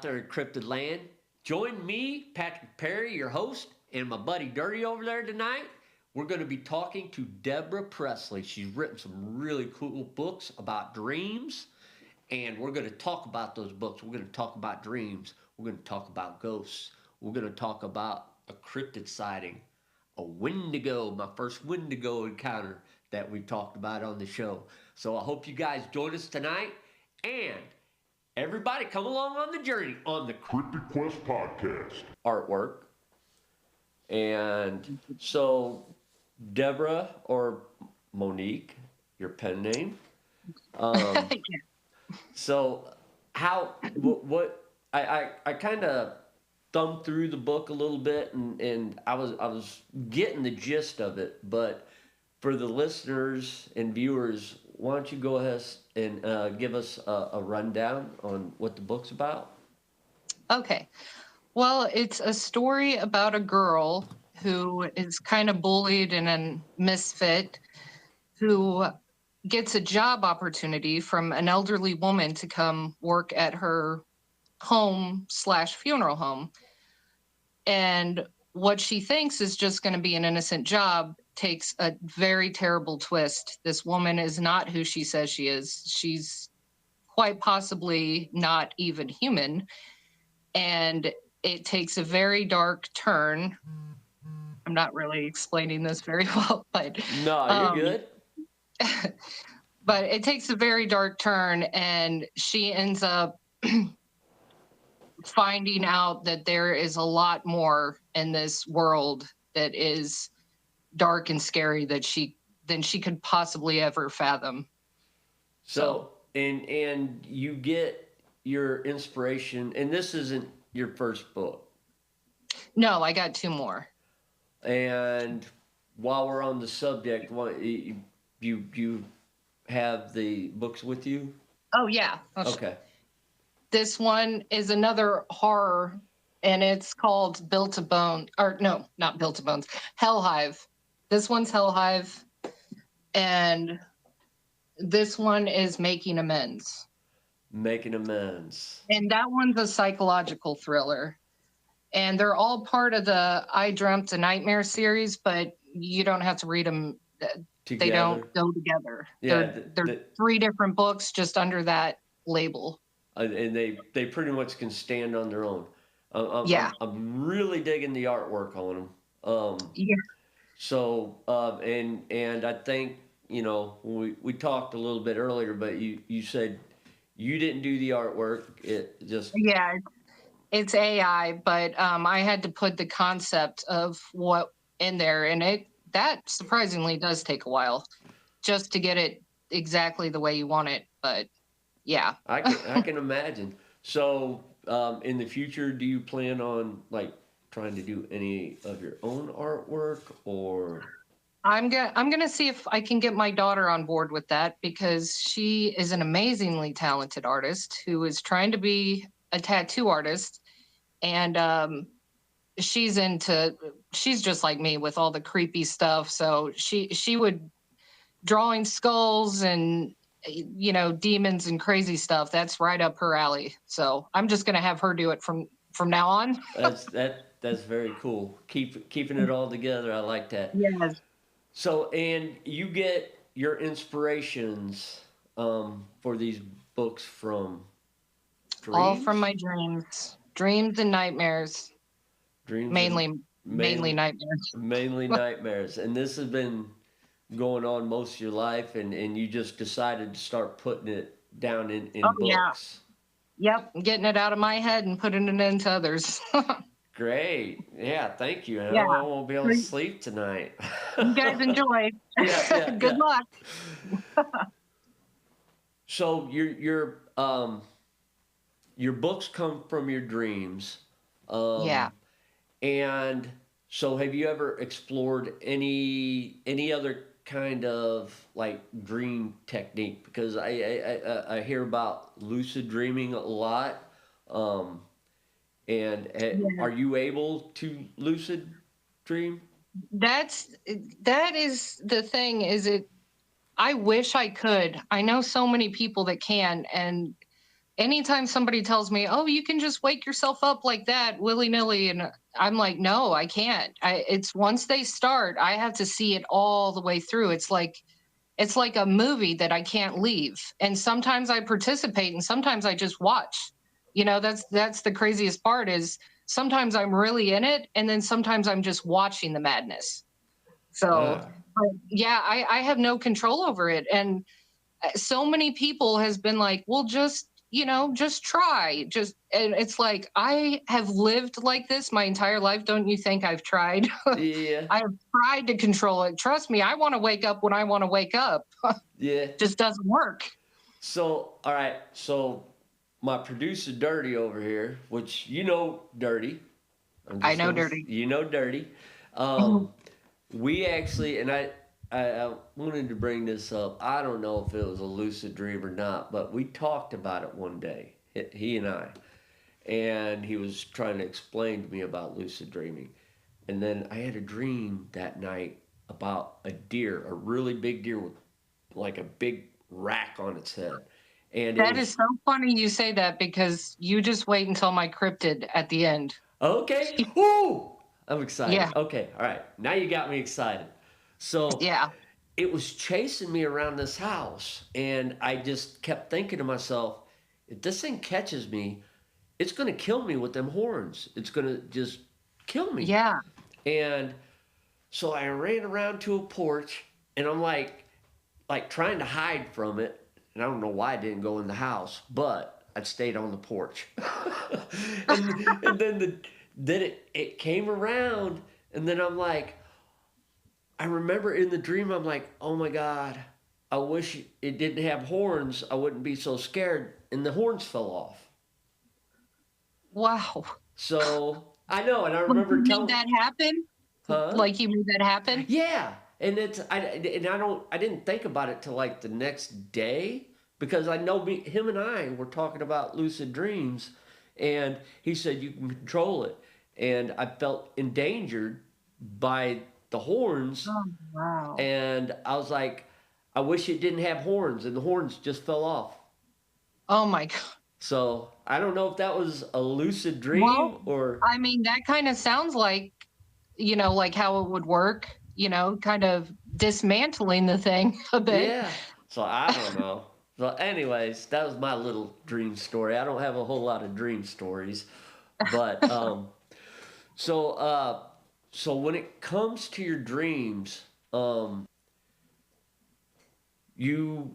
there in Cryptid land. Join me, Patrick Perry, your host, and my buddy Dirty over there tonight. We're going to be talking to Debra Presley. She's written some really cool books about dreams, and we're going to talk about those books. We're going to talk about dreams. We're going to talk about ghosts. We're going to talk about a cryptid sighting, a Wendigo, my first Wendigo encounter that we talked about on the show. So I hope you guys join us tonight, and everybody come along on the journey on the Cryptid Quest Podcast. artwork. And so, Deborah or Monique, your pen name. Um, so, what I kind of thumbed through the book a little bit, and I was getting the gist of it. But for the listeners and viewers, why don't you go ahead and give us a rundown on what the book's about? Okay. Well, it's a story about a girl who is kind of bullied and a misfit who gets a job opportunity from an elderly woman to come work at her home slash funeral home. And what she thinks is just going to be an innocent job takes a very terrible twist. This woman is not who she says she is. She's quite possibly not even human. And it takes a very dark turn. I'm not really explaining this very well, but No, you're good. but it takes a very dark turn, and she ends up finding out that there is a lot more in this world that is dark and scary than she could possibly ever fathom. So, and you get your inspiration, and this isn't your first book. No, I got two more. And while we're on the subject, you have the books with you? Oh yeah. Okay. This one is another horror, and it's called Built to Bone, or no, not Built to Bones, Hell Hive. This one's Hell Hive, and this one is Making Amends. Making Amends. And that one's a psychological thriller. And they're all part of the I Dreamt a Nightmare series, but you don't have to read them. Together. They don't go together. Yeah, they're three different books just under that label. And they pretty much can stand on their own. Yeah. I'm really digging the artwork on them. Yeah. So, and I think, we talked a little bit earlier, but you said you didn't do the artwork. It just... Yeah, it's AI, but I had to put the concept of what in there, and that surprisingly does take a while just to get it exactly the way you want it. But yeah, I can imagine. So, in the future, do you plan on trying to do any of your own artwork, or? I'm gonna see if I can get my daughter on board with that, because she is an amazingly talented artist who is trying to be a tattoo artist, and she's just like me with all the creepy stuff. So she would drawing skulls and demons and crazy stuff. That's right up her alley. So I'm just gonna have her do it from now on. That's very cool. Keeping it all together. I like that. Yes. So, and you get your inspirations for these books from dreams? All from my dreams and nightmares. Dreams mainly nightmares. Mainly nightmares. And this has been going on most of your life, and you just decided to start putting it down in books. Yeah. Yep, getting it out of my head and putting it into others. Great. Yeah, thank you. Yeah. I won't be able to sleep tonight. You guys enjoy. Good luck. So your books come from your dreams. Yeah. And so have you ever explored any other kind of dream technique? Because I hear about lucid dreaming a lot. Are you able to lucid dream? That is the thing. I wish I could. I know so many people that can, and anytime somebody tells me, "Oh, you can just wake yourself up like that willy-nilly," and I'm like, "No, I can't." It's once they start, I have to see it all the way through. It's like a movie that I can't leave. And sometimes I participate and sometimes I just watch. That's the craziest part is sometimes I'm really in it and then sometimes I'm just watching the madness. So, Wow. but yeah, I have no control over it. And so many people has been like, well, just try. And it's like, I have lived like this my entire life. Don't you think I've tried? Yeah. I have tried to control it. Trust me, I want to wake up when I want to wake up. Yeah. Just doesn't work. So, all right. So, my producer Dirty over here, which you know Dirty. I'm I just know, gonna, Dirty. you know Dirty. Mhm. We actually, and I wanted to bring this up. I don't know if it was a lucid dream or not, but we talked about it one day, he and I, and he was trying to explain to me about lucid dreaming. And then I had a dream that night about a deer, a really big deer with like a big rack on its head. And it That is was so funny you say that because you just wait until my cryptid at the end. okay. Ooh, I'm excited. Yeah, Okay, all right. Now you got me excited. So yeah. it was chasing me around this house, and I just kept thinking to myself, if this thing catches me, it's going to kill me with them horns. It's going to just kill me. Yeah. And so I ran around to a porch, and I'm like trying to hide from it. And I don't know why I didn't go in the house, but I stayed on the porch. and then it came around, and then I'm like, I remember in the dream, I'm like, oh my God, I wish it didn't have horns. I wouldn't be so scared. And the horns fell off. Wow. So I know, and I Like remember you made telling, that happen? huh? Like you made that happen? Yeah, I didn't think about it till like the next day because I know him and I were talking about lucid dreams, and he said you can control it, and I felt endangered by the horns, Oh, wow. and I was like, I wish it didn't have horns, and the horns just fell off. Oh my god. So I don't know if that was a lucid Well, dream or I mean, that kind of sounds like, like how it would work, kind of dismantling the thing a bit. yeah. So I don't know. So, anyways, that was my little dream story. I don't have a whole lot of dream stories, but so so when it comes to your dreams, you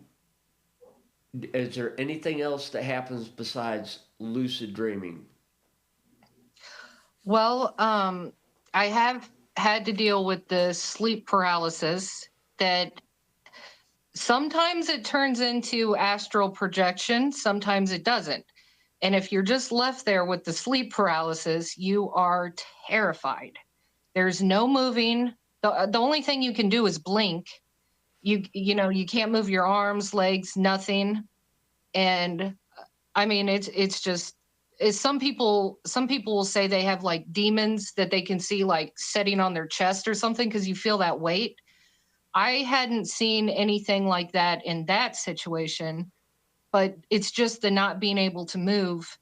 is there anything else that happens besides lucid dreaming? Well, I have had to deal with the sleep paralysis that sometimes it turns into astral projection, sometimes it doesn't. And if you're just left there with the sleep paralysis, you are terrified. There's no moving. The only thing you can do is blink. You can't move your arms, legs, nothing. And I mean, it's just some people will say they have like demons that they can see like setting on their chest or something because you feel that weight. I hadn't seen anything like that in that situation, but it's just the not being able to move.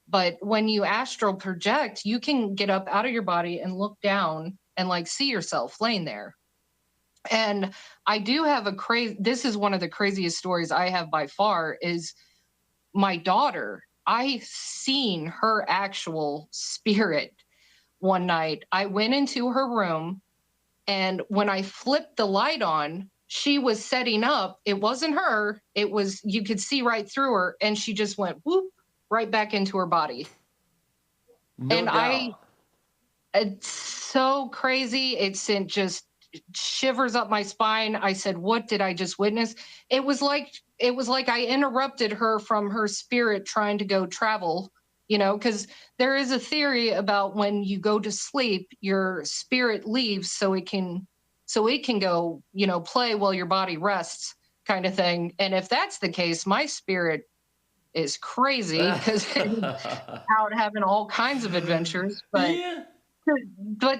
But when you astral project, you can get up out of your body and look down and like see yourself laying there. And I do have this is one of the craziest stories I have by far is my daughter. I seen her actual spirit one night. I went into her room, and when I flipped the light on, she was setting up. It wasn't her. You could see right through her, and she just went whoop right back into her body. No And doubt. it's so crazy. It sent just shivers up my spine. I said, "What did I just witness?" It was like I interrupted her from her spirit trying to go travel, because there is a theory about when you go to sleep, your spirit leaves so it can go, play while your body rests kind of thing. And if that's the case, my spirit is crazy because out having all kinds of adventures, but Yeah,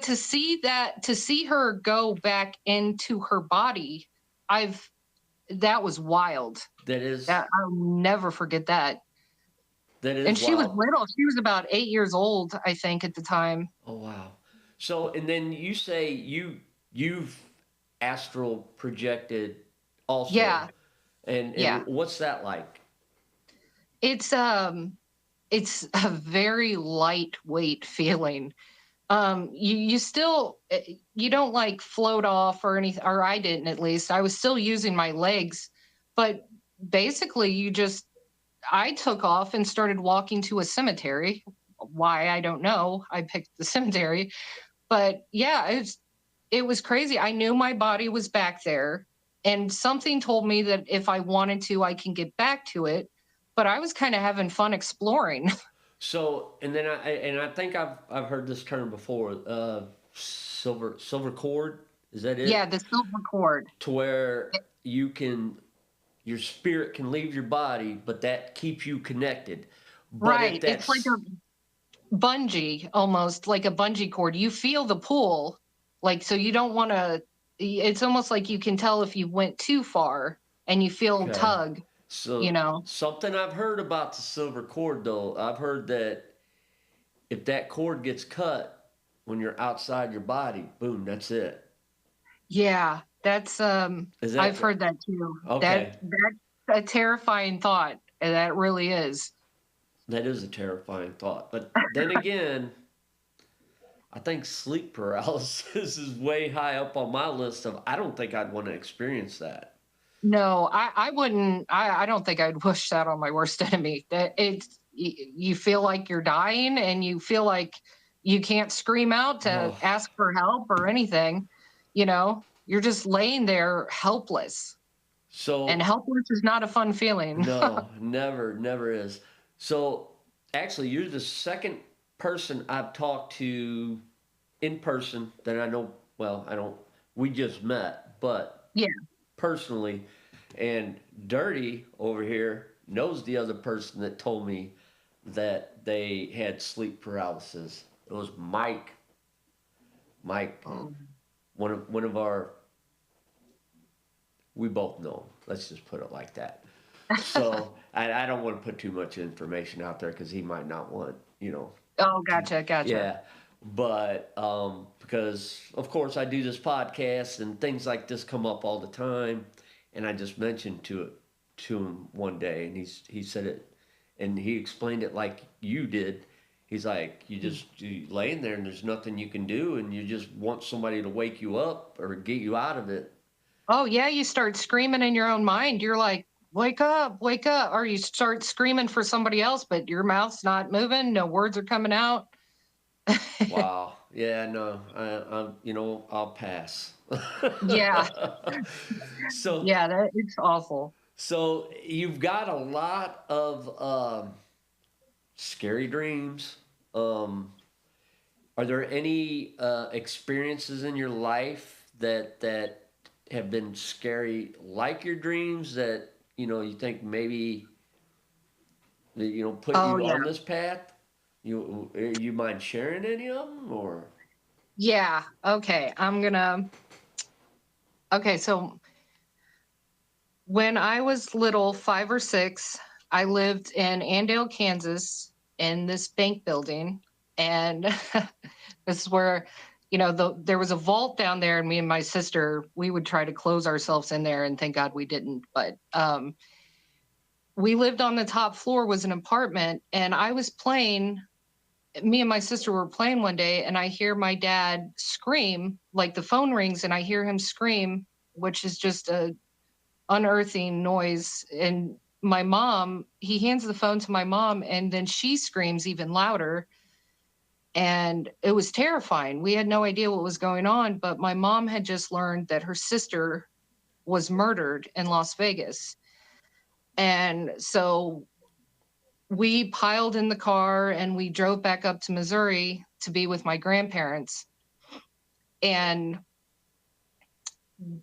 to see her go back into her body, I've that was wild. that is That I'll never forget that. That is And she was wild. little. She was about 8 years old, I think, at the time. Oh wow. So and then you say you've astral projected also. Yeah, And yeah. what's that like? It's it's a very lightweight feeling. You still you don't like float off or anything, or I didn't at least. I was still using my legs, but basically you just I took off and started walking to a cemetery. Why I don't know. I picked the cemetery, but yeah, it was crazy. I knew my body was back there, and something told me that if I wanted to, I can get back to it. But I was kind of having fun exploring. So and then I think I've heard this term before. Silver cord, is that Yeah, it? the silver cord. To where you can your spirit can leave your body, but that keeps you connected. But if Right. It's like that's a bungee, almost like a bungee cord. You feel the pull, like, so you don't want to, it's almost like you can tell if you went too far and you feel okay. tug, you So know? something I've heard about the silver cord though, I've heard that if that cord gets cut when you're outside your body, boom, that's it. Yeah, Is I've that heard that too. okay? That's a terrifying thought. And that really is. That is a terrifying thought. But then again, I think sleep paralysis is way high up on my list of I don't think I'd want to experience that. No, I wouldn't, I don't think I'd wish that on my worst enemy. That you feel like you're dying and you feel like you can't scream out to Oh, ask for help or anything, you know? You're just laying there helpless. And so helpless is not a fun feeling. no, never, never is. So actually, you're the second person I've talked to in person that I know. Well, I don't. We just met, but Yeah. personally, and Dirty over here knows the other person that told me that they had sleep paralysis. It was Mike. Mike, Oh. one of our. We both know him. Let's just put it like that. So I don't want to put too much information out there because he might not want Oh, gotcha, gotcha. yeah. But because of course I do this podcast and things like this come up all the time, and I just mentioned to him one day, and he said it, and he explained it like you did. He's like, you laying there and there's nothing you can do, and you just want somebody to wake you up or get you out of it. Oh, yeah, you start screaming in your own mind. You're like, wake up. Or you start screaming for somebody else, but your mouth's not moving. No words are coming out. Wow. Yeah. No. I'll pass. Yeah. so Yeah, it's awful. so you've got a lot of scary dreams. Um, are there any experiences in your life that have been scary, like your dreams, that you think maybe that put Oh, you yeah. on this path? You mind sharing any of them or? Yeah. Okay. Okay. So when I was little, 5 or 6, I lived in Andale, Kansas, in this bank building. And this is where, there was a vault down there, and me and my sister, we would try to close ourselves in there, and thank God we didn't. But we lived on the top floor, was an apartment, and me and my sister were playing one day, and I hear my dad scream, like the phone rings, and I hear him scream, which is just a unearthing noise. And my mom, he hands the phone to my mom, and then she screams even louder. And it was terrifying. We had no idea what was going on, but my mom had just learned that her sister was murdered in Las Vegas. And so we piled in the car and we drove back up to Missouri to be with my grandparents. And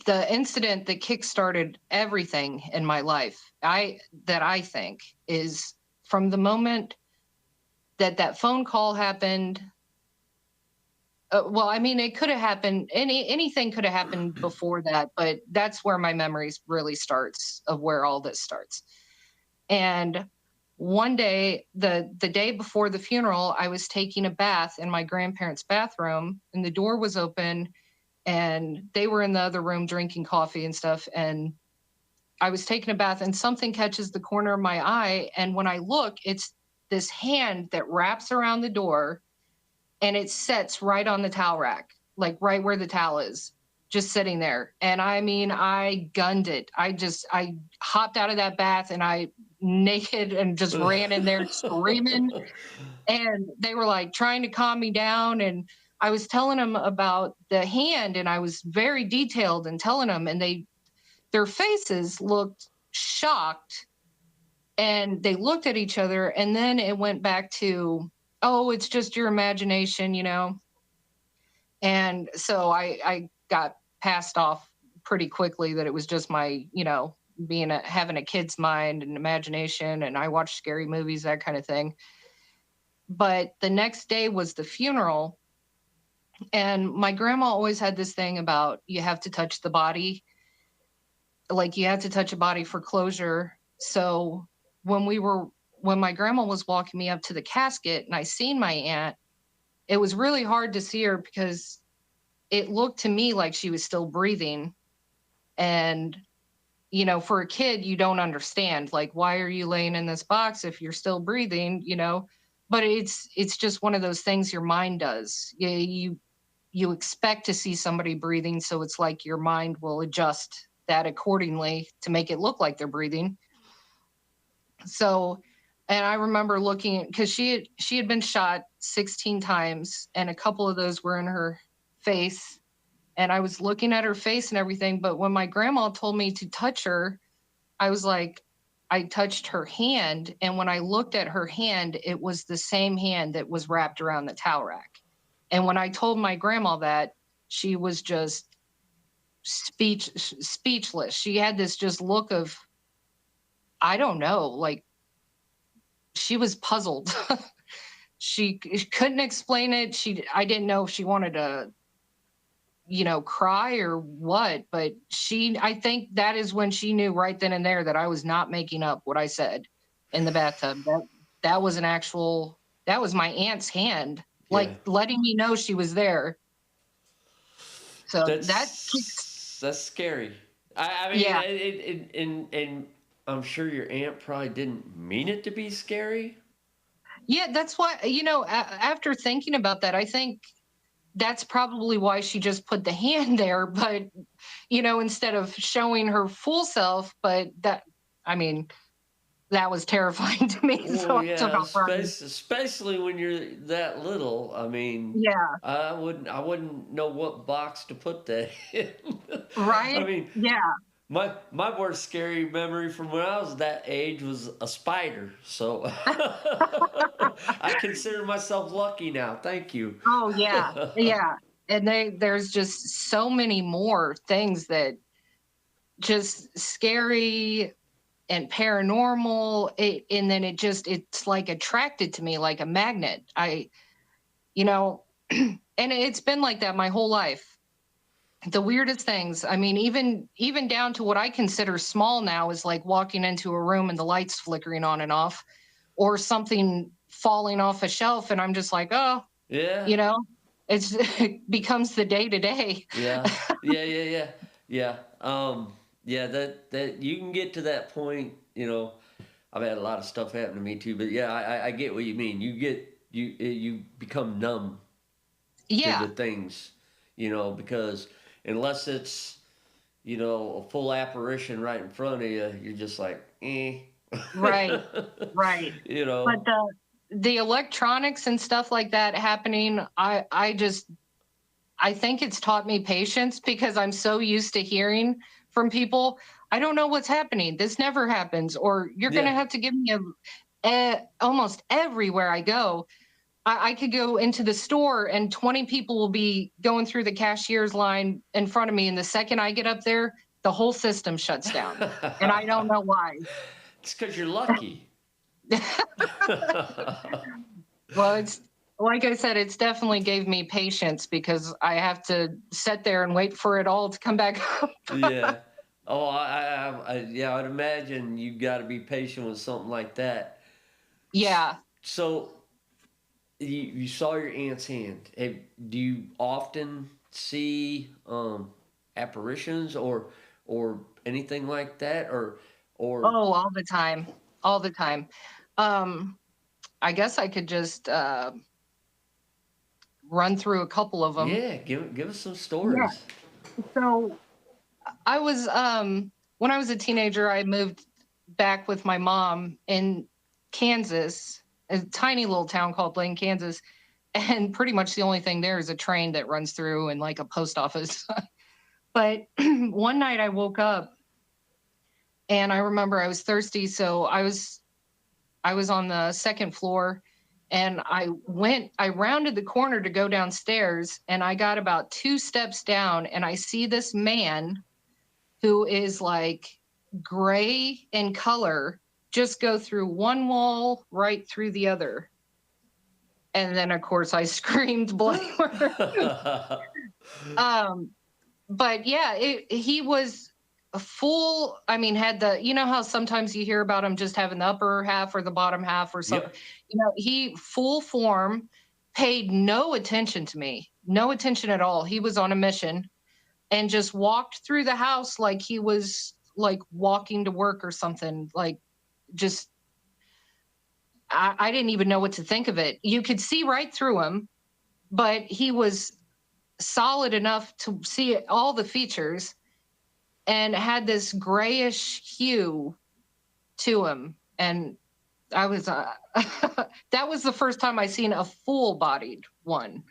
the incident that kickstarted everything in my life, that I think is from the moment that phone call happened. Well, I mean, it could have happened. Anything could have happened before that, but that's where my memories really starts of where all this starts. And one day, the day before the funeral, I was taking a bath in my grandparents' bathroom, and the door was open, and they were in the other room drinking coffee and stuff. And I was taking a bath, and something catches the corner of my eye. And when I look, it's this hand that wraps around the door, and it sets right on the towel rack, like right where the towel is, just sitting there. And I mean, I gunned it. I hopped out of that bath, and I naked and just ran in there screaming. And they were like trying to calm me down. And I was telling them about the hand, and I was very detailed and telling them, and their faces looked shocked, and they looked at each other. And then it went back to, oh, it's just your imagination, you know? And so I got passed off pretty quickly that it was just my, you know, having a kid's mind and imagination. And I watched scary movies, that kind of thing. But the next day was the funeral. And my grandma always had this thing about you have to touch the body. Like you have to touch a body for closure. So when my grandma was walking me up to the casket and I seen my aunt, it was really hard to see her because it looked to me like she was still breathing. And, you know, for a kid, you don't understand, like, why are you laying in this box if you're still breathing, you know? But it's just one of those things your mind does. You expect to see somebody breathing, so it's like your mind will adjust that accordingly to make it look like they're breathing. So, and I remember looking, because she had been shot 16 times, and a couple of those were in her face. And I was looking at her face and everything. But when my grandma told me to touch her, I was like, I touched her hand. And when I looked at her hand, it was the same hand that was wrapped around the towel rack. And when I told my grandma that, she was just speechless. She had this just look of, I don't know, like she was puzzled. She couldn't explain it. I didn't know if she wanted to, you know, cry or what, but I think that is when she knew right then and there that I was not making up what I said in the bathtub. That was that was my aunt's hand, like letting me know she was there. So that's scary. I mean, yeah. And I'm sure your aunt probably didn't mean it to be scary. Yeah, that's why, you know, after thinking about that, I think that's probably why she just put the hand there, but, you know, instead of showing her full self. But I mean, that was terrifying to me. Well, so yeah, especially when you're that little. I mean, yeah, I wouldn't know what box to put that in. Right? I mean, yeah. My worst scary memory from when I was that age was a spider. So I consider myself lucky now. Thank you. Oh yeah, yeah. And there's just so many more things that just scary and paranormal. And then it's like attracted to me like a magnet. You know, and it's been like that my whole life. The weirdest things. I mean, even down to what I consider small now is like walking into a room and the lights flickering on and off, or something falling off a shelf, and I'm just like, oh, yeah, you know, it becomes the day to day. Yeah. Yeah, that you can get to that point, you know. I've had a lot of stuff happen to me too, but yeah, I get what you mean. You become numb Yeah. to the things, you know, because unless it's, you know, a full apparition right in front of you, you're just like, eh. Right. Right. You know. But the electronics and stuff like that happening, I think it's taught me patience, because I'm so used to hearing from people, I don't know what's happening. This never happens, or you're going to have to give me almost everywhere I go. I could go into the store and 20 people will be going through the cashier's line in front of me. And the second I get up there, the whole system shuts down. And I don't know why. It's because you're lucky. Well, it's like I said, it's definitely gave me patience, because I have to sit there and wait for it all to come back up. Yeah. Oh, I'd imagine you got to be patient with something like that. Yeah. So you saw your aunt's hand. Do you often see apparitions or anything like that, or Oh, all the time. All the time. Um, I guess I could just run through a couple of them. yeah, give us some Yeah. stories. So I was when I was a teenager, I moved back with my mom in Kansas, a tiny little town called Blaine, Kansas. And pretty much the only thing there is a train that runs through and like a post office. But one night I woke up and I remember I was thirsty, so I was on the second floor and I rounded the corner to go downstairs and I got about 2 steps down and I see this man who is like gray in color just go through one wall right through the other. And then of course I screamed bloody murder. um but yeah, he was a full, I mean, had the, you know how sometimes you hear about him just having the upper half or the bottom half or something. Yep. He full form, paid no attention to me, no attention at all. He was on a mission and just walked through the house like he was like walking to work or something. Like just I didn't even know what to think of it. You could see right through him, but he was solid enough to see all the features and had this grayish hue to him. And I was that was the first time I seen a full-bodied one.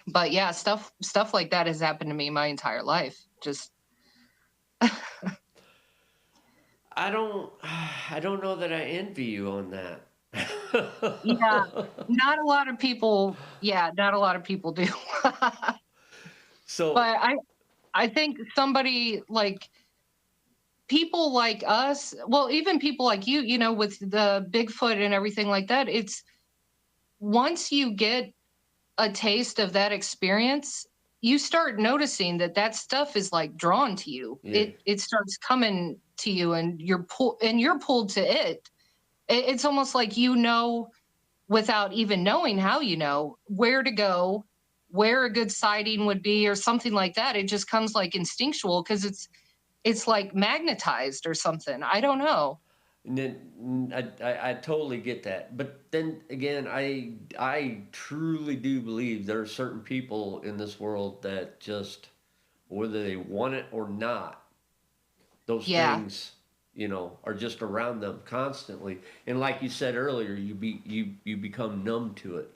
But yeah, stuff like that has happened to me my entire life. Just I don't know that I envy you on that. yeah, not a lot of people, yeah, not a lot of people do. So But I think somebody like people like us, well, even people like you know, with the Bigfoot and everything like that, it's once you get a taste of that experience, you start noticing that that stuff is like drawn to you. yeah, It starts coming to you, and you're pulled to it. It's almost like you know, without even knowing how you know where to go, where a good sighting would be, or something like that. It just comes like instinctual because it's like magnetized or something. I don't know. and then I totally get that. But then again, I truly do believe there are certain people in this world that just, whether they want it or not, those Yeah, things, are just around them constantly. And like you said earlier, you become numb to it.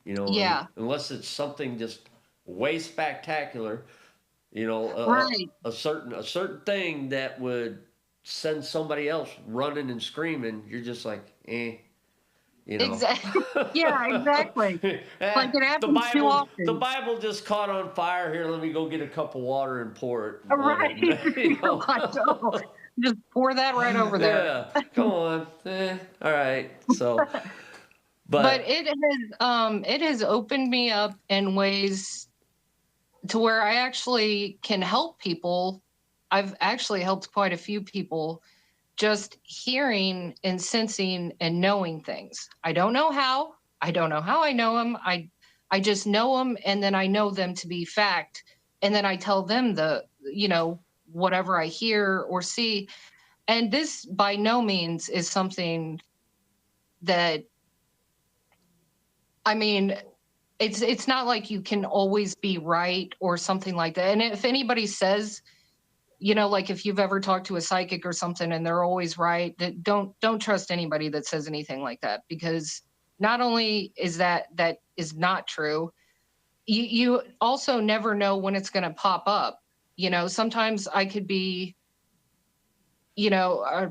yeah, Unless it's something just way spectacular, right. a certain thing that would send somebody else running and screaming. You're just like, eh, you know. Exactly. Yeah, exactly. Eh, Like it the happens too Bible, the often. Bible just caught on fire. Here, let me go get a cup of water and pour it on Right. it. You're like, oh, just pour that right over there. Yeah, come on. All right. So, But but it has opened me up in ways to where I actually can help people. I've actually helped quite a few people just hearing and sensing and knowing things. I don't know how. I don't know how I know them. I just know them, and then I know them to be fact, and then I tell them whatever I hear or see. And this by no means is something that, I mean, it's not like you can always be right or something like that. And if anybody says, like if you've ever talked to a psychic or something and they're always right, that don't trust anybody that says anything like that, because not only is that is not true, you also never know when it's going to pop up. Sometimes I could be, you know, uh,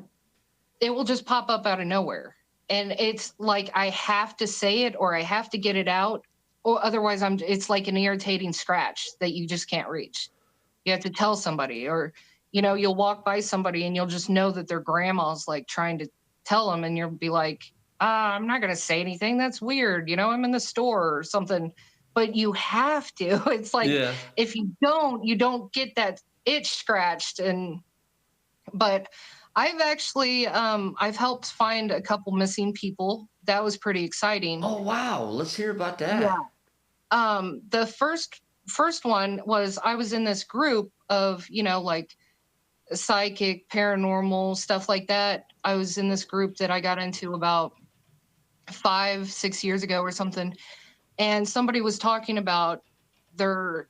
it will just pop up out of nowhere. And it's like I have to say it or I have to get it out, or otherwise it's like an irritating scratch that you just can't reach. You have to tell somebody, or you'll walk by somebody and you'll just know that their grandma's like trying to tell them, and you'll be like, I'm not going to say anything, that's weird, I'm in the store or something. But you have to. It's like yeah, if you don't get that itch scratched. And but I've actually I've helped find a couple missing people. That was pretty exciting. Oh wow, let's hear about that. Yeah. The first one was I was in this group of, like psychic, paranormal, stuff like that. I was in this group that I got into about 5, 6 years ago or something. And somebody was talking about their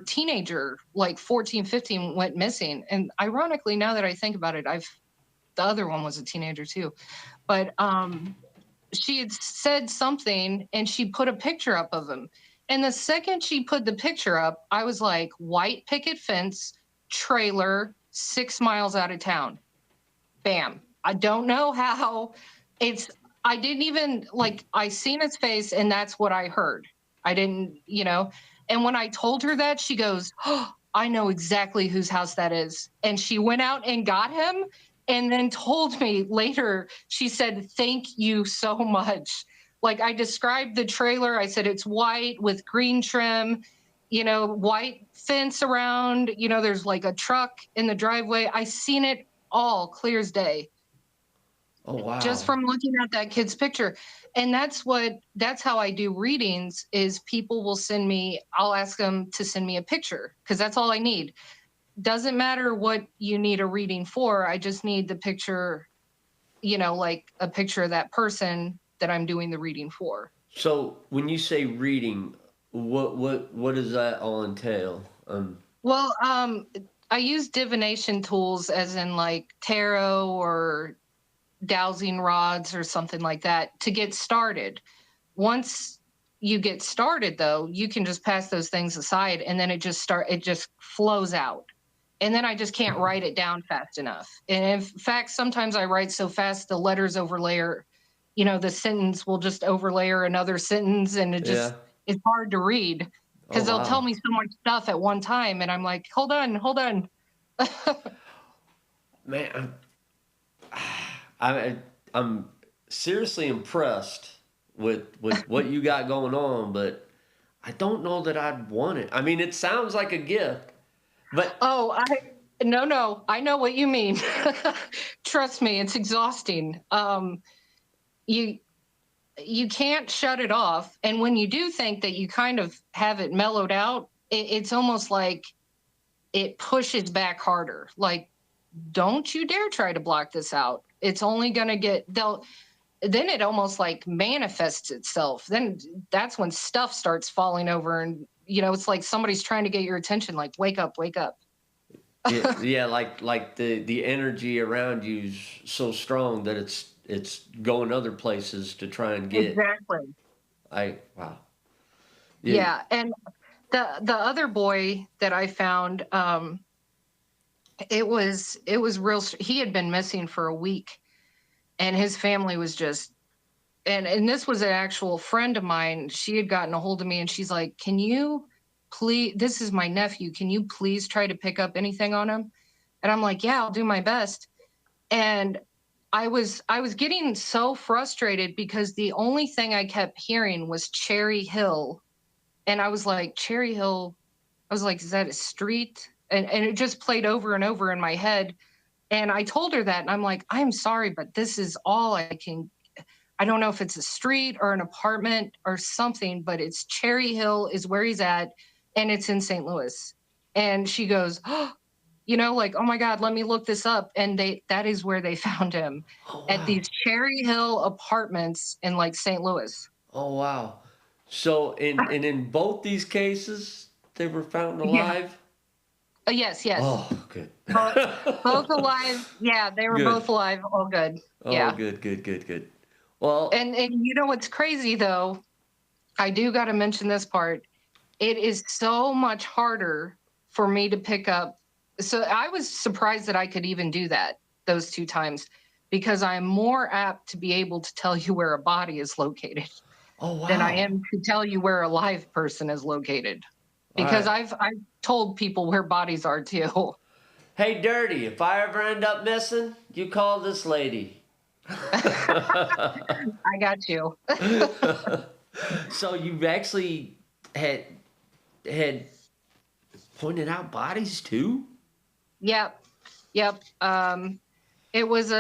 teenager, like 14, 15, went missing. And ironically, now that I think about it, the other one was a teenager too. But she had said something and she put a picture up of him. And the second she put the picture up, I was like, white picket fence, trailer, 6 miles out of town. Bam. I don't know how. It's, I didn't even, like, I seen his face and that's what I heard. I didn't, And when I told her that, she goes, oh, I know exactly whose house that is. And she went out and got him and then told me later, she said, thank you so much. Like, I described the trailer. I said, it's white with green trim, white fence around, there's like a truck in the driveway. I seen it all clear as day. Oh wow. Just from looking at that kid's picture. And that's how I do readings is people will send me, I'll ask them to send me a picture because that's all I need. Doesn't matter what you need a reading for. I just need the picture, like a picture of that person that I'm doing the reading for. So when you say reading, what does that all entail? Well, I use divination tools as in like tarot or dowsing rods or something like that to get started. Once you get started though, you can just pass those things aside and then it just flows out. And then I just can't write it down fast enough. And in fact, sometimes I write so fast the letters overlayer, the sentence will just overlayer another sentence and it's hard to read because they'll tell me so much stuff at one time and I'm like, hold on. Man, I'm seriously impressed with what you got going on, but I don't know that I'd want it. I mean, it sounds like a gift, but no, I know what you mean. Trust me, it's exhausting. You can't shut it off, and when you do think that you kind of have it mellowed out, it's almost like it pushes back harder. Like, don't you dare try to block this out. It's only going to then it almost like manifests itself. Then that's when stuff starts falling over and, it's like somebody's trying to get your attention, like, wake up, wake up. Yeah, like the energy around you's so strong that it's going other places to try and get. Exactly. Wow. Yeah, and the other boy that I found, it was real. He had been missing for a week, and his family was just, and this was an actual friend of mine. She had gotten a hold of me, and she's like, "Can you please? This is my nephew. Can you please try to pick up anything on him?" And I'm like, "Yeah, I'll do my best." And I was getting so frustrated because the only thing I kept hearing was Cherry Hill, and I was like, Cherry Hill. I was like, is that a street? And it just played over and over in my head. And I told her that, and I'm like, I'm sorry, but this is all I can. I don't know if it's a street or an apartment or something, but it's Cherry Hill is where he's at, and it's in St. Louis. And she goes, oh, like, oh my God, let me look this up. And that is where they found him, at these Cherry Hill apartments in like St. Louis. Oh wow. So in both these cases, they were found alive? Yes. Oh, good. Both alive. Yeah, they were both alive. All good. Oh, yeah. Good. Well, and what's crazy though, I do got to mention this part. It is so much harder for me to pick up. So I was surprised that I could even do that those 2 times because I'm more apt to be able to tell you where a body is located than I am to tell you where a live person is located. Because I've told people where bodies are too. Hey, Dirty, if I ever end up missing, you call this lady. I got you. So you've actually had pointed out bodies too? Yep. it was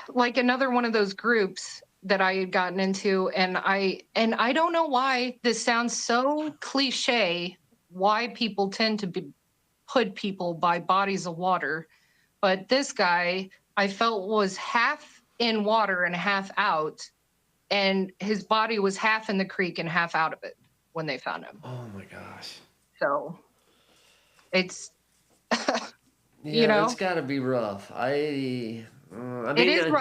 like another one of those groups that I had gotten into, and I don't know why this sounds so cliche, why people tend to put people by bodies of water, but this guy I felt was half in water and half out, and his body was half in the creek and half out of it when they found him. Oh my gosh. So it's Yeah, it's got to be rough. I mean, it is,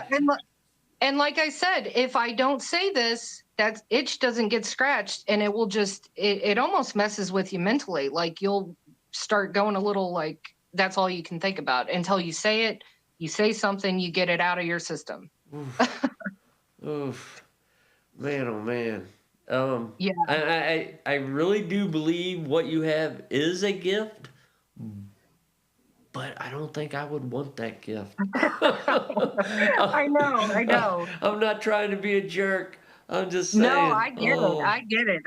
and like I said, if I don't say this, that itch doesn't get scratched, and it will just it almost messes with you mentally. Like you'll start going a little like that's all you can think about until you say it. You say something, you get it out of your system. Oof. Oof. Man, oh man. Yeah. I really do believe what you have is a gift, but I don't think I would want that gift. I know. I'm not trying to be a jerk. I'm just saying. No, I get it. I get it.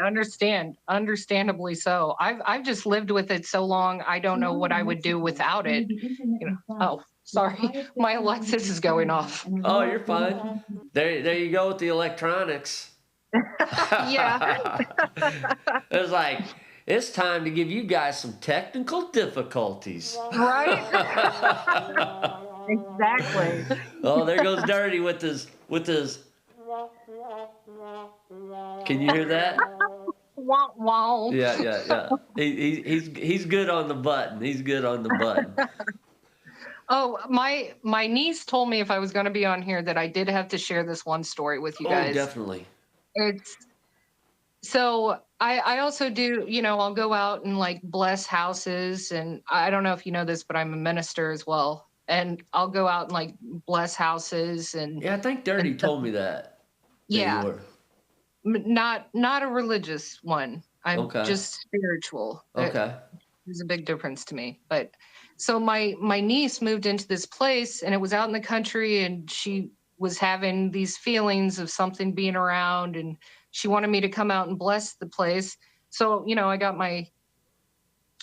Understandably so. I've just lived with it so long. I don't know what I would do without it. Oh, sorry. My Alexis is going off. Oh, you're fine. There you go with the electronics. Yeah. It's like, it's time to give you guys some technical difficulties. Right? Exactly. Oh, there goes Dirty with his. Can you hear that? Wah, wah. Yeah. He's good on the button. He's good on the button. Oh, my niece told me if I was going to be on here that I did have to share this one story with you guys. Oh, definitely. It's so I also do, I'll go out and like bless houses, and I don't know if you know this, but I'm a minister as well. And I'll go out and like bless houses and Yeah, I think Dirty told me that. Yeah. Not a religious one. I'm just spiritual. Okay. There's a big difference to me. But so my niece moved into this place, and it was out in the country, and she was having these feelings of something being around, and she wanted me to come out and bless the place. So, I got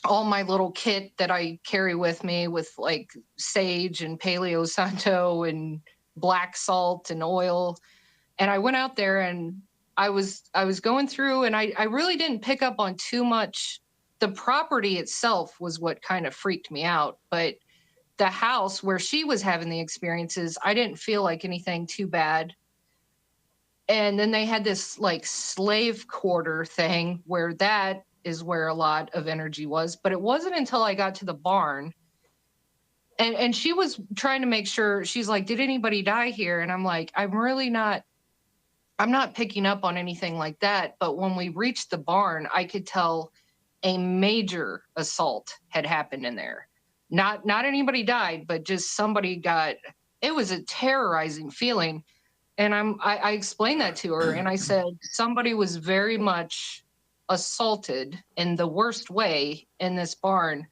all my little kit that I carry with me with like sage and Paleo Santo and black salt and oil. And I went out there, and I was going through, and I really didn't pick up on too much. The property itself was what kind of freaked me out, but the house where she was having the experiences, I didn't feel like anything too bad. And then they had this like slave quarter thing where that is where a lot of energy was. But it wasn't until I got to the barn, and she was trying to make sure, she's like, did anybody die here? And I'm like, I'm not picking up on anything like that. But when we reached the barn, I could tell a major assault had happened in there. Not anybody died, but just somebody it was a terrorizing feeling. And I explained that to her, and I said, somebody was very much assaulted in the worst way in this barn.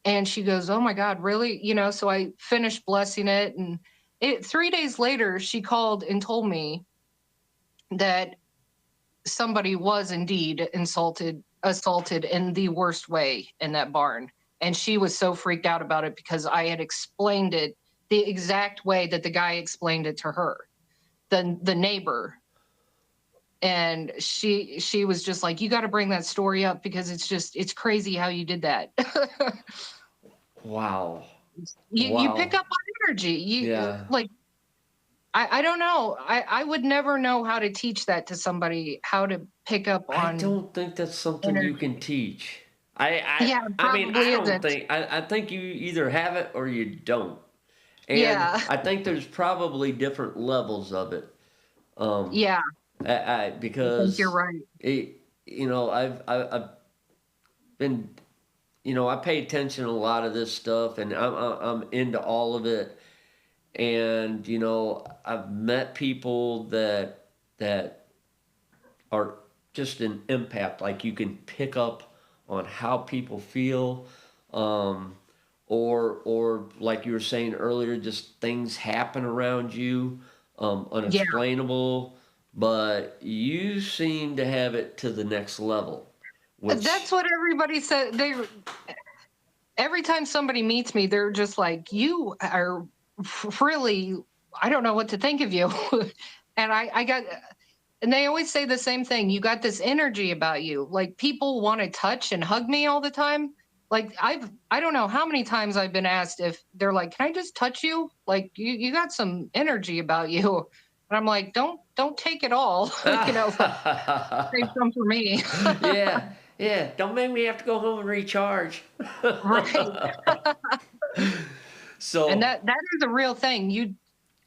And she goes, oh my God, really? So I finished blessing it. And 3 days later, she called and told me that somebody was indeed assaulted in the worst way in that barn. And she was so freaked out about it because I had explained it the exact way that the guy explained it to her, the neighbor. And she was just like, you got to bring that story up because it's crazy how you did that. Wow. You pick up on energy. Like, I don't know. I would never know how to teach that to somebody, how to pick up on. I don't think that's something you can teach. I think you either have it or you don't. And I think there's probably different levels of it. Because I think you're right. I've been, I pay attention to a lot of this stuff, and I'm into all of it. And I've met people that are just an empath. Like, you can pick up on how people feel, or like you were saying earlier, just things happen around you, unexplainable. But you seem to have it to the next level. That's what everybody said. every time somebody meets me, they're just like, you are really, I don't know what to think of you. And I got, and they always say the same thing. You got this energy about you. Like people want to touch and hug me all the time. Like I don't know how many times I've been asked if they're like, can I just touch you? Like you got some energy about you. And I'm like, don't take it all. Save some for me. Yeah, yeah. Don't make me have to go home and recharge. Right. And So, that is a real thing.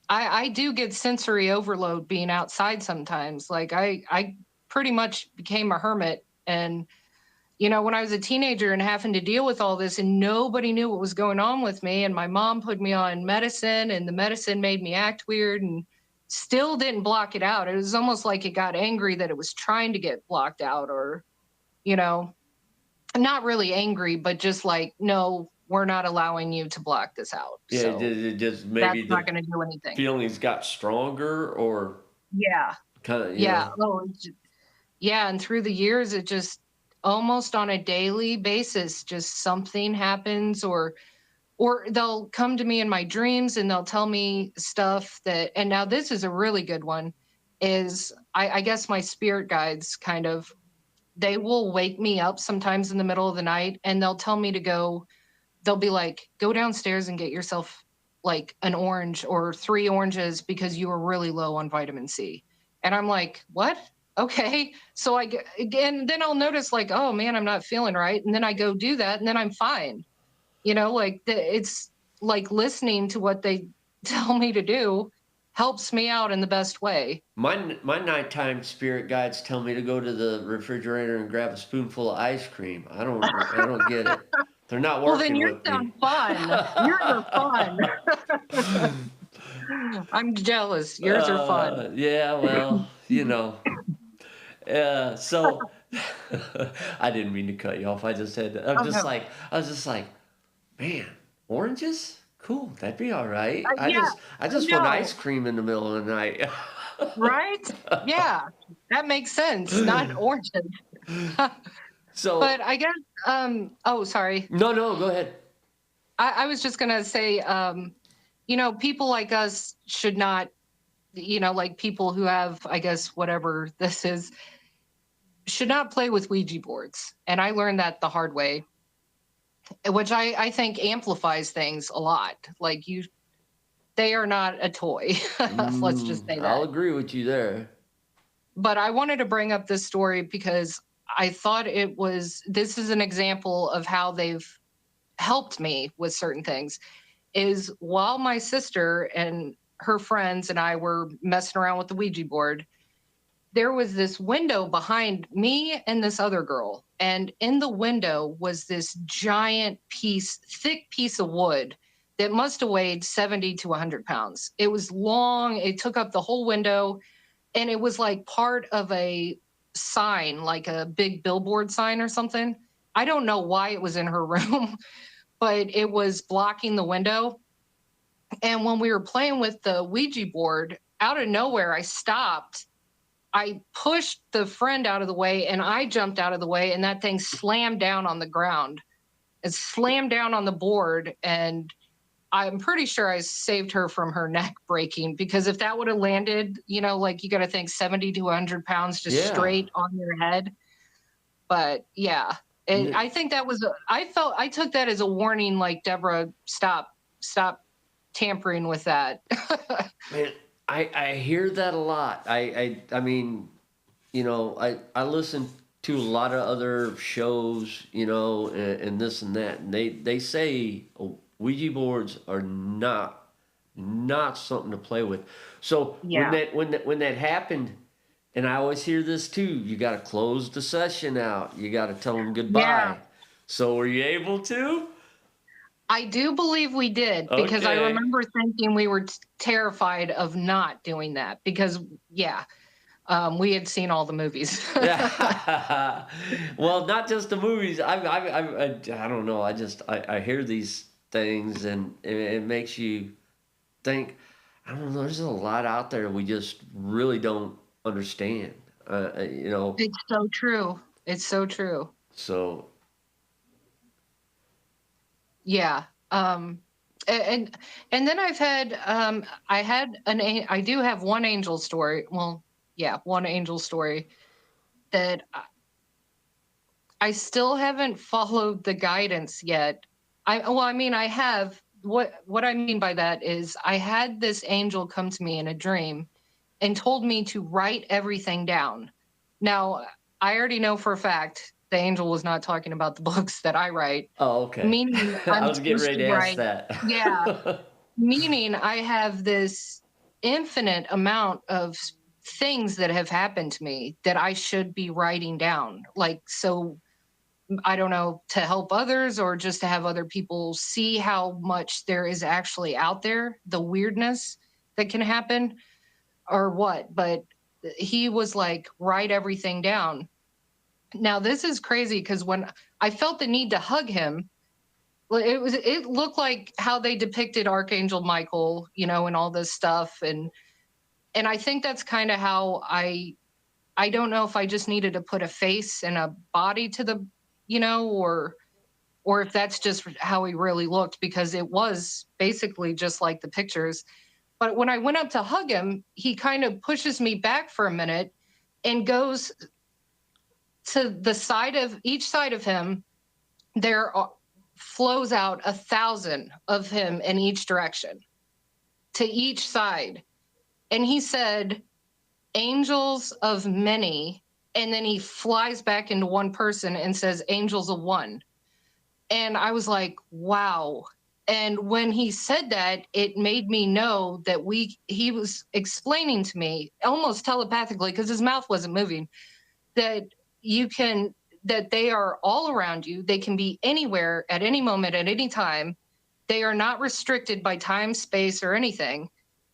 I do get sensory overload being outside sometimes. Like I pretty much became a hermit. And when I was a teenager and having to deal with all this and nobody knew what was going on with me, and my mom put me on medicine and the medicine made me act weird and still didn't block it out. It was almost like it got angry that it was trying to get blocked out, or you know not really angry, but just like, no, we're not allowing you to block this out. yeah, So it just that's maybe not the going to do anything. feelings got stronger or Yeah. kind of, Yeah. Oh, yeah. And through the years, it just almost on a daily basis, just something happens, or they'll come to me in my dreams and they'll tell me stuff that, and now this is a really good one, is I guess my spirit guides kind of, they will wake me up sometimes in the middle of the night and they'll tell me to go, they'll be like, go downstairs and get yourself like an orange or 3 oranges because you were really low on vitamin C. And I'm like, what? Okay. So I get again, then I'll notice like, oh man, I'm not feeling right. And then I go do that and then I'm fine. Like it's like listening to what they tell me to do helps me out in the best way. my nighttime spirit guides tell me to go to the refrigerator and grab a spoonful of ice cream. I don't get it. They're not Well, then working yours with me. sound fun. Yours are fun. I'm jealous. Yours are fun. Yeah, well, so I didn't mean to cut you off. I just had to, Oh no. I was just like, man, oranges? Cool, that'd be all right. Yeah, I I just want ice know. cream in the middle of the night. Right? Yeah, that makes sense. Not oranges. But So, I guess, oh, sorry. no, no, go ahead. I was just gonna say, people like us should not, like people who have, I guess, whatever this is, should not play with Ouija boards. And I learned that the hard way, which I think amplifies things a lot. Like they are not a toy. Let's just say I'll that. agree with you there. But I wanted to bring up this story because I thought this is an example of how they've helped me with certain things. Is while my sister and her friends and I were messing around with the Ouija board, there was this window behind me and this other girl. And in the window was this giant thick piece of wood that must have weighed 70 to 100 pounds. It was long, it took up the whole window, and it was like part of a sign, like a big billboard sign or something. I don't know why it was in her room, but it was blocking the window. And when we were playing with the Ouija board, out of nowhere, I stopped. I pushed the friend out of the way and I jumped out of the way, and that thing slammed down on the ground. It slammed down on the board, and I'm pretty sure I saved her from her neck breaking, because if that would have landed, like you got to think 70 to 100 pounds just Yeah. straight on your head. But yeah, I think that was, I took that as a warning, like, Deborah, stop tampering with that. Man, I hear that a lot. I mean, I listen to a lot of other shows, and this and that, and they say Ouija boards are not something to play with. So when Yeah. that happened, and I always hear this too, you got to close the session out. You got to tell them Yeah. goodbye. So were you able to? I do believe we did, because I Okay. remember thinking we were terrified of not doing that because, yeah, we had seen all the movies. Yeah. Well, not just the movies. I don't know. I hear these things and it makes you think. I don't know. There's a lot out there we just really don't understand. It's so true. It's so true. So Yeah. And then I've had I do have one angel story. Well, yeah, one angel story that I still haven't followed the guidance yet. I mean, I have. What I mean by that is I had this angel come to me in a dream and told me to write everything down. Now, I already know for a fact the angel was not talking about the books that I write, Oh, okay. meaning I I'm was getting supposed ready to to ask write, yeah, that. meaning I have this infinite amount of things that have happened to me that I should be writing down. Like, so I don't know, to help others or just to have other people see how much there is actually out there, the weirdness that can happen or what. But he was like, write everything down. Now, this is crazy because when I felt the need to hug him, well, it looked like how they depicted Archangel Michael, and all this stuff. And I think that's kind of how I don't know if I just needed to put a face and a body to the, or if that's just how he really looked, because it was basically just like the pictures. But when I went up to hug him, he kind of pushes me back for a minute and goes to the side of each side of him. Flows out 1,000 of him in each direction to each side. And he said, angels of many. And then he flies back into one person and says, angels of one. And I was like, wow. And when he said that, it made me know that he was explaining to me almost telepathically, because his mouth wasn't moving, that you can, that they are all around you. They can be anywhere at any moment, at any time. They are not restricted by time, space, or anything.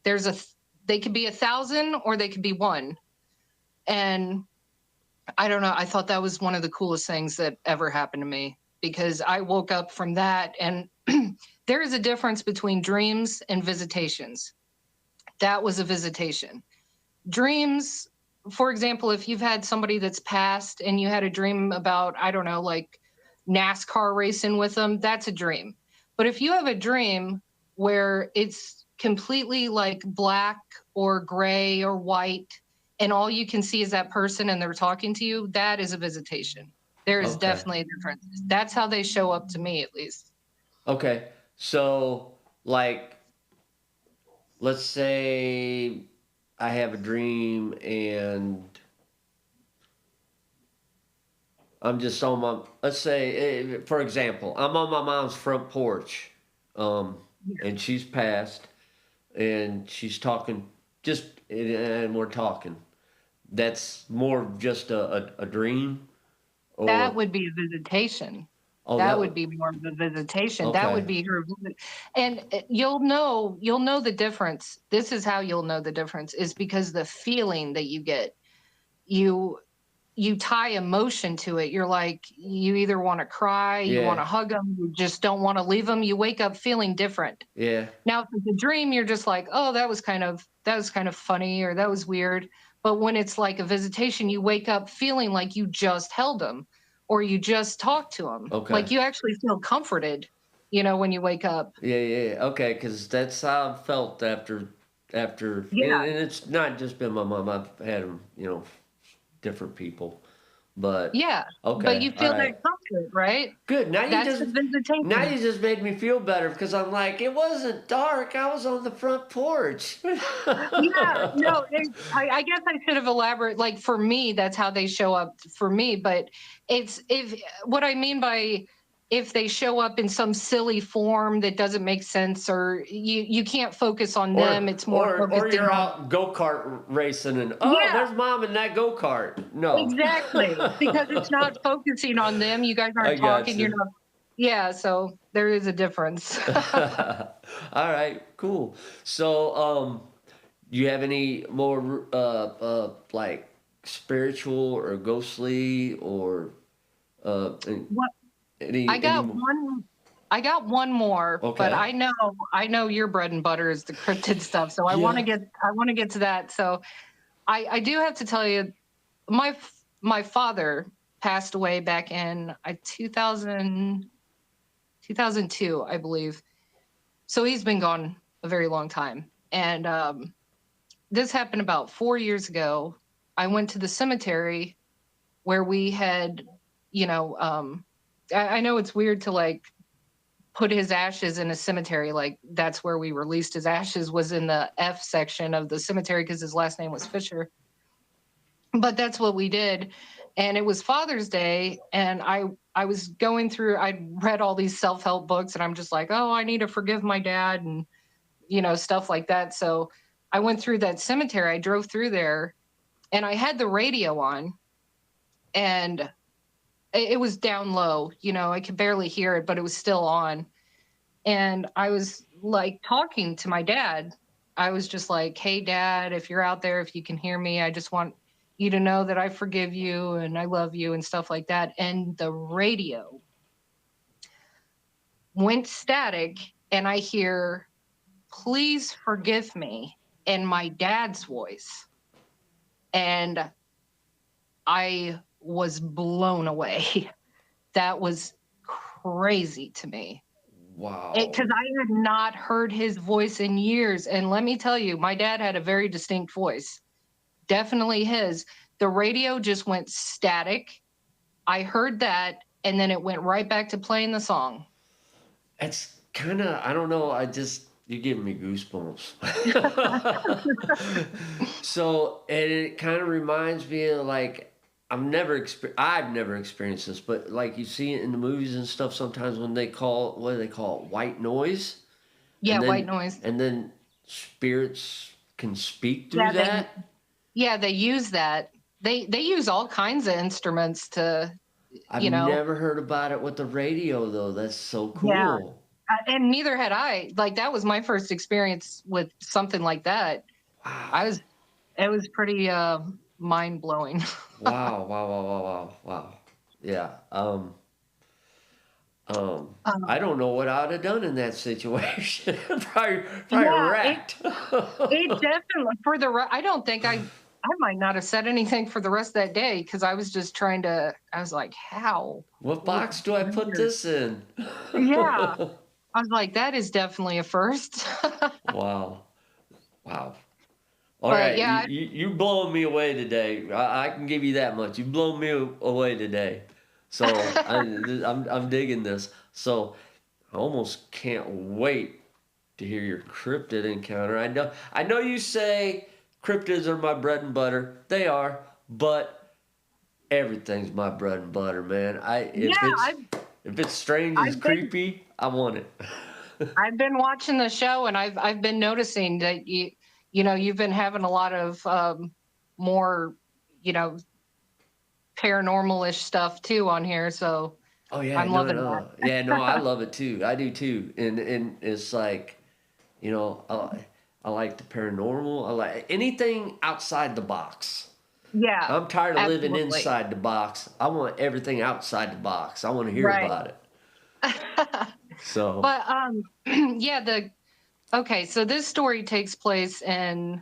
They could be 1,000 or they could be one. And I don't know. I thought that was one of the coolest things that ever happened to me, because I woke up from that, and there is a difference between dreams and visitations. That was a visitation. Dreams, for example, if you've had somebody that's passed and you had a dream about, I don't know, like NASCAR racing with them, that's a dream. But if you have a dream where it's completely like black or gray or white, and all you can see is that person and they're talking to you, that is a visitation. There is Okay. definitely a difference. That's how they show up to me, at least. Okay. So, like, let's say I have a dream and I'm just on my, let's say, for example, I'm on my mom's front porch, um, and she's passed, and she's talking, and we're talking. That's more of just a dream, That or, would be a visitation. oh, That that would would, be more of a visitation. That okay, would be her visit. And you'll know the difference. This is how you'll know the difference, is because the feeling that you get, you you tie emotion to it. You're like, you either want to cry, you want yeah, to hug them, you just don't want to leave them. You wake up feeling different. yeah, Now, if it's a dream, you're just like, oh, that was kind of funny, or that was weird. But when it's like a visitation, you wake up feeling like you just held them, or you just talked to them. okay. Like you actually feel comforted, when you wake up. Yeah, yeah, yeah. Okay, because that's how I felt after, Yeah, and it's not just been my mom. I've had them, different people. But yeah. But okay, you all feel that right, comfort, right? good. That's the Now visitation. you just made me feel better because I'm like, it wasn't dark. I was on the front porch. Yeah, no, I guess I should have elaborated. Like for me, that's how they show up for me. But it's if what I mean by, if they show up in some silly form that doesn't make sense, or you can't focus on them. It's more Or focusing you're on. out go kart racing and oh, Yeah, there's mom in that go kart. No, exactly. Because it's not focusing on them. You guys I aren't got talking. You're you. not. Yeah, so there is a difference. All right, cool. So, do you have any more like spiritual or ghostly or uh any What I any got more? one. I got one more, but Okay. I know your bread and butter is the cryptid stuff, so I want Yeah. to get to that. So I do have to tell you, my father passed away back in 2000 2002, I believe. So he's been gone a very long time. And this happened about 4 years ago. I went to the cemetery where we had, you know, I know it's weird to like put his ashes in a cemetery. Like that's where we released his ashes, was in the F section of the cemetery because his last name was Fisher. But that's what we did. And it was Father's Day. And I was going through, I'd read all these self-help books and I'm just like, oh, I need to forgive my dad and, you know, stuff like that. So I went through that cemetery. I drove through there and I had the radio on and it was down low. You know, I could barely hear it, but it was still on. And I was like talking to my dad. I was just like, hey, Dad, if you're out there, if you can hear me, I just want you to know that I forgive you and I love you and stuff like that. And the radio went static and I hear, please forgive me, in my dad's voice. And I was blown away. That was crazy to me. Wow. Because I had not heard his voice in years. And let me tell you, my dad had a very distinct voice. Definitely his. The radio just went static. I heard that, and then it went right back to playing the song. It's kind of, I don't know, you're giving me goosebumps. So, and it kind of reminds me of like, I've never experienced this, but like you see it in the movies and stuff sometimes when they call, what do they call it? White noise? Yeah, And then, white noise. And then spirits can speak through that? They use that. They use all kinds of instruments to, I've you know. never heard about it with the radio though. That's so cool. Yeah. And neither had I. Like that was my first experience with something like that. Wow. It was pretty mind blowing. Wow. Yeah. I don't know what I'd have done in that situation. probably wrecked. It definitely I don't think I might not have said anything for the rest of that day because I was just I was like, how? What box do I put this in? Yeah. I was like, that is definitely a first. Wow. All right, yeah, you blowing me away today. I can give you that much. You blow me away today. So I'm digging this. So I almost can't wait to hear your cryptid encounter. I know you say cryptids are my bread and butter. They are, but everything's my bread and butter, man. If it's strange and creepy, I want it. I've been watching the show and I've been noticing that you've been having a lot of more, paranormal-ish stuff too on here. So oh yeah, I'm loving that. Yeah, no, I love it too. I do too. And it's like, I like the paranormal. I like anything outside the box. Yeah. I'm tired of living inside the box. I want everything outside the box. I want to hear about it. So. But okay, so this story takes place in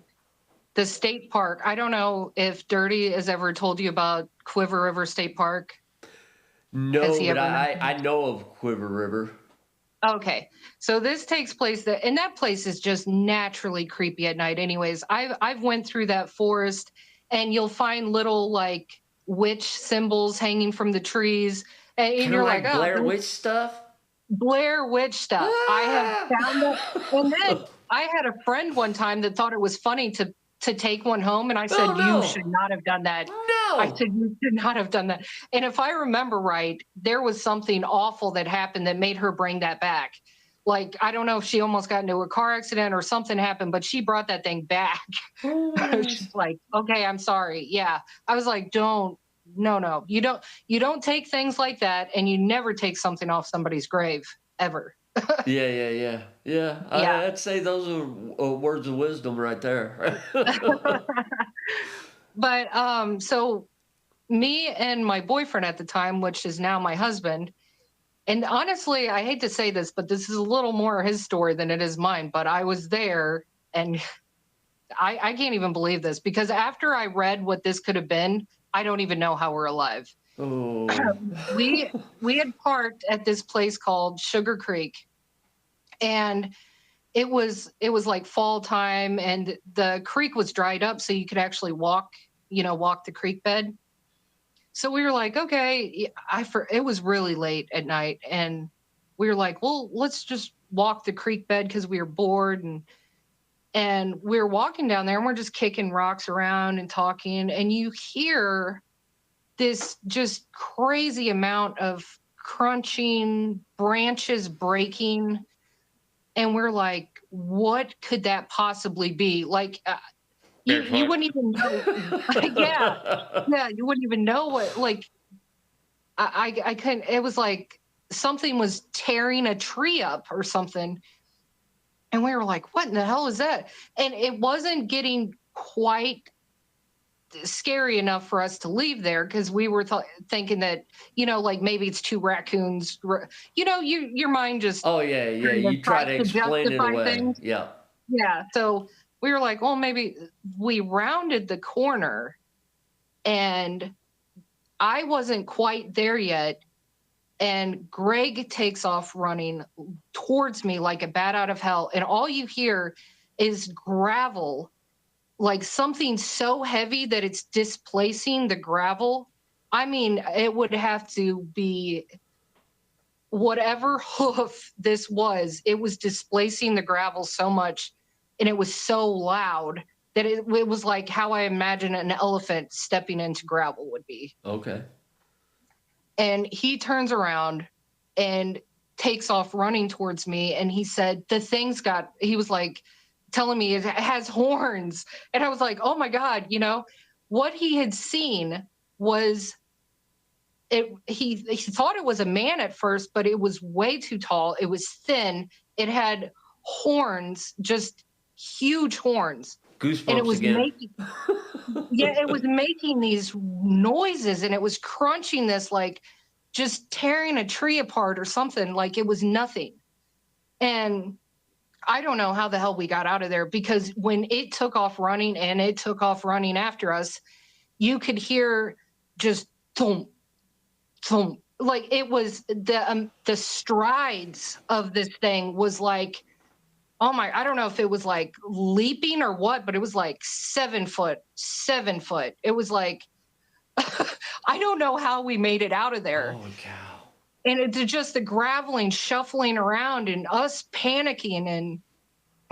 the state park. I don't know if Dirty has ever told you about Quiver River State Park. No, but I know of Quiver River. Okay, so this takes place there, and that place is just naturally creepy at night. Anyways, I've went through that forest, and you'll find little like witch symbols hanging from the trees, and you're like, oh, Blair Witch stuff. Blair Witch stuff. I have found that, and then I had a friend one time that thought it was funny to take one home, and I said, you should not have done that. No. I said, you should not have done that. And if I remember right, there was something awful that happened that made her bring that back. Like, I don't know if she almost got into a car accident or something happened, but she brought that thing back. She's like, okay, I'm sorry. Yeah. I was like, no. You don't take things like that, and you never take something off somebody's grave, ever. Yeah. I'd say those are words of wisdom right there. But so me and my boyfriend at the time, which is now my husband, and honestly, I hate to say this, but this is a little more his story than it is mine, but I was there, and I can't even believe this, because after I read what this could have been, I don't even know how we're alive. Oh. We had parked at this place called Sugar Creek, and it was like fall time, and the creek was dried up, so you could actually walk the creek bed. So we were like, okay, it was really late at night, and we were like, well, let's just walk the creek bed because we were bored, and we were walking down there, and we're just kicking rocks around and talking, and you hear this just crazy amount of crunching, branches breaking, and we're like, what could that possibly be? Like, you wouldn't even know. Yeah, yeah, you wouldn't even know what. Like, I couldn't. It was like something was tearing a tree up or something, and we were like, what in the hell is that? And it wasn't getting quite scary enough for us to leave there because we were thinking that, like maybe it's two raccoons. Your mind just Oh yeah, yeah. kind of You try tries to to explain it justify away. things. Yeah. Yeah. So we were like, well, maybe we rounded the corner, and I wasn't quite there yet. And Greg takes off running towards me like a bat out of hell. And all you hear is gravel, like something so heavy that it's displacing the gravel. I mean, it would have to be whatever hoof this was, it was displacing the gravel so much, and it was so loud that it was like how I imagine an elephant stepping into gravel would be. Okay. And he turns around and takes off running towards me, and he said he was like telling me it has horns, and I was like, oh my god, what he had seen was he thought it was a man at first, but it was way too tall. It was thin. It had horns, just huge horns. Goosebumps And it was again. it was making these noises, and it was crunching this, like just tearing a tree apart or something. Like it was nothing. And I don't know how the hell we got out of there, because when it took off running, and it took off running after us, you could hear just thump, thump. Like it was the strides of this thing was like, oh my, I don't know if it was like leaping or what, but it was like 7 foot. It was like, I don't know how we made it out of there. Holy cow. And it's just the graveling, shuffling around, and us panicking. And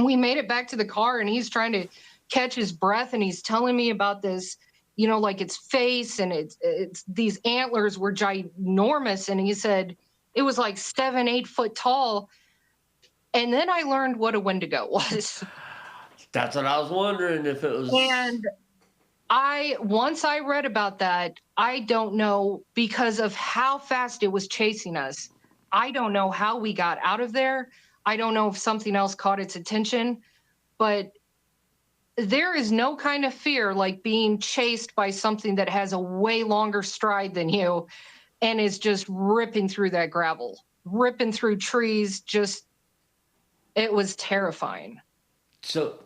we made it back to the car, and he's trying to catch his breath, and he's telling me about this, like its face, and it's these antlers were ginormous. And he said it was like 7-8 foot tall. And then I learned what a Wendigo was. That's what I was wondering, if it was. And once I read about that, I don't know, because of how fast it was chasing us, I don't know how we got out of there. I don't know if something else caught its attention, but there is no kind of fear like being chased by something that has a way longer stride than you and is just ripping through that gravel, ripping through trees. It was terrifying. So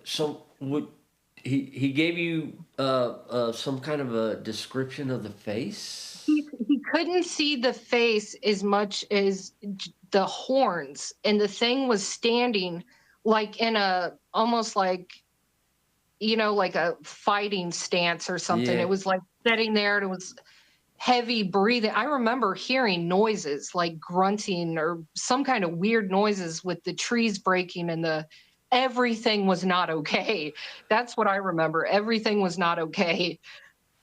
would he gave you some kind of a description of the face? He couldn't see the face as much as the horns, and the thing was standing like in almost like, like a fighting stance or something. Yeah. It was like sitting there, and it was heavy breathing. I remember hearing noises like grunting or some kind of weird noises with the trees breaking, and everything was not okay. That's what I remember. Everything was not okay.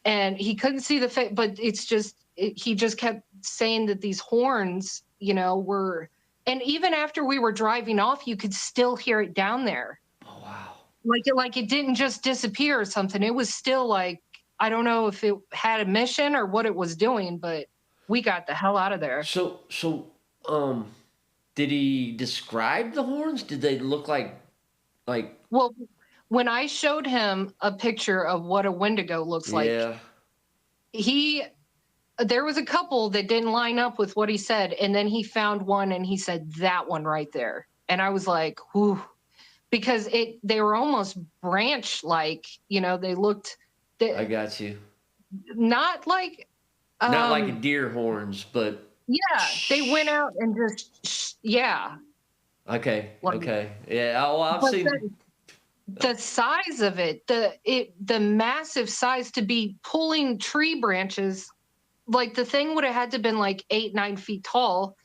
And he couldn't see the face, but he just kept saying that these horns, were, and even after we were driving off, you could still hear it down there. Oh, wow. Like it didn't just disappear or something. It was still like, I don't know if it had a mission or what it was doing, but we got the hell out of there. So, did he describe the horns? Did they look like? Well, when I showed him a picture of what a Wendigo looks like, there was a couple that didn't line up with what he said, and then he found one, and he said that one right there, and I was like, whew, because they were almost branch like, they looked. I got you. Not like Not like a Um, deer horns, but yeah, they went out and just, yeah, okay, like, okay. Yeah, oh, I've but seen. the size of it, the massive size to be pulling tree branches, like the thing would have had to been like 8, 9 feet tall.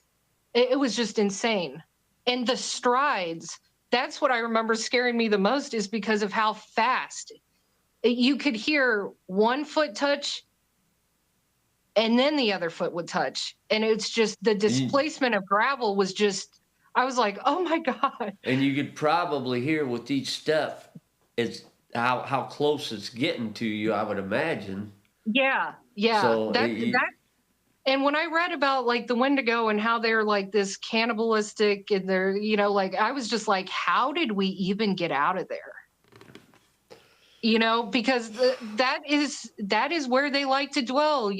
It was just insane. And the strides, that's what I remember scaring me the most, is because of how fast you could hear one foot touch and then the other foot would touch. And it's just the You, displacement of gravel was just, I was like, oh my God. and you could probably hear with each step, it's how close it's getting to you. I would imagine. Yeah. Yeah. So That and when I read about like the Wendigo and how they're like this cannibalistic and they're, like I was just like, how did we even get out of there? Because that is where they like to dwell,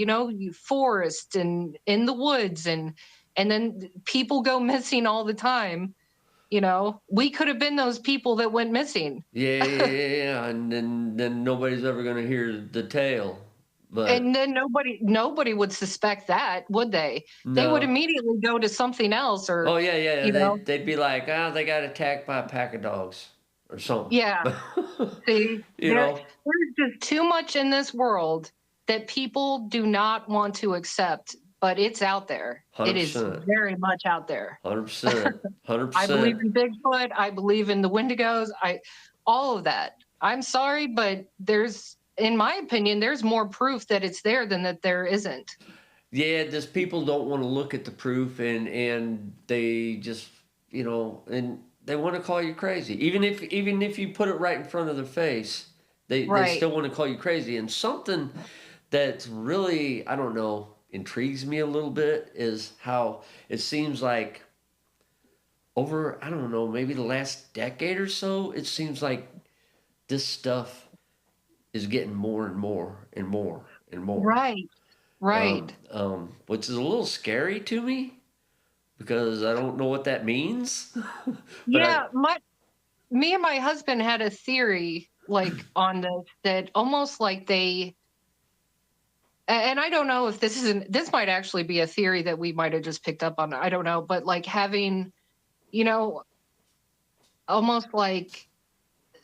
forest and in the woods, and then people go missing all the time. We could have been those people that went missing. yeah, and then nobody's ever gonna hear the tale. But And then nobody would suspect that, would they? They would no. immediately go to something else, or Oh yeah, yeah. you know They'd be like, oh, they got attacked by a pack of dogs or something. yeah. See, You know, there's just too much in this world that people do not want to accept, but it's out there. It is 100%, very much out there. 100%, I believe 100%. in Bigfoot. I believe in the Wendigos. All of that. I'm sorry, but in my opinion, there's more proof that it's there than that there isn't. Yeah, just people don't want to look at the proof, and they just and they want to call you crazy, even if you put it right in front of their face, they Right. still want to call you crazy. And something that's really, I don't know, intrigues me a little bit is how it seems like over, I don't know, maybe the last decade or so, it seems like this stuff is getting more and more and more and more. Right. Right. Which is a little scary to me because I don't know what that means. But Yeah. Me and my husband had a theory like on this, that almost like and I don't know if this might actually be a theory that we might have just picked up on. I don't know, but like having, you know, almost like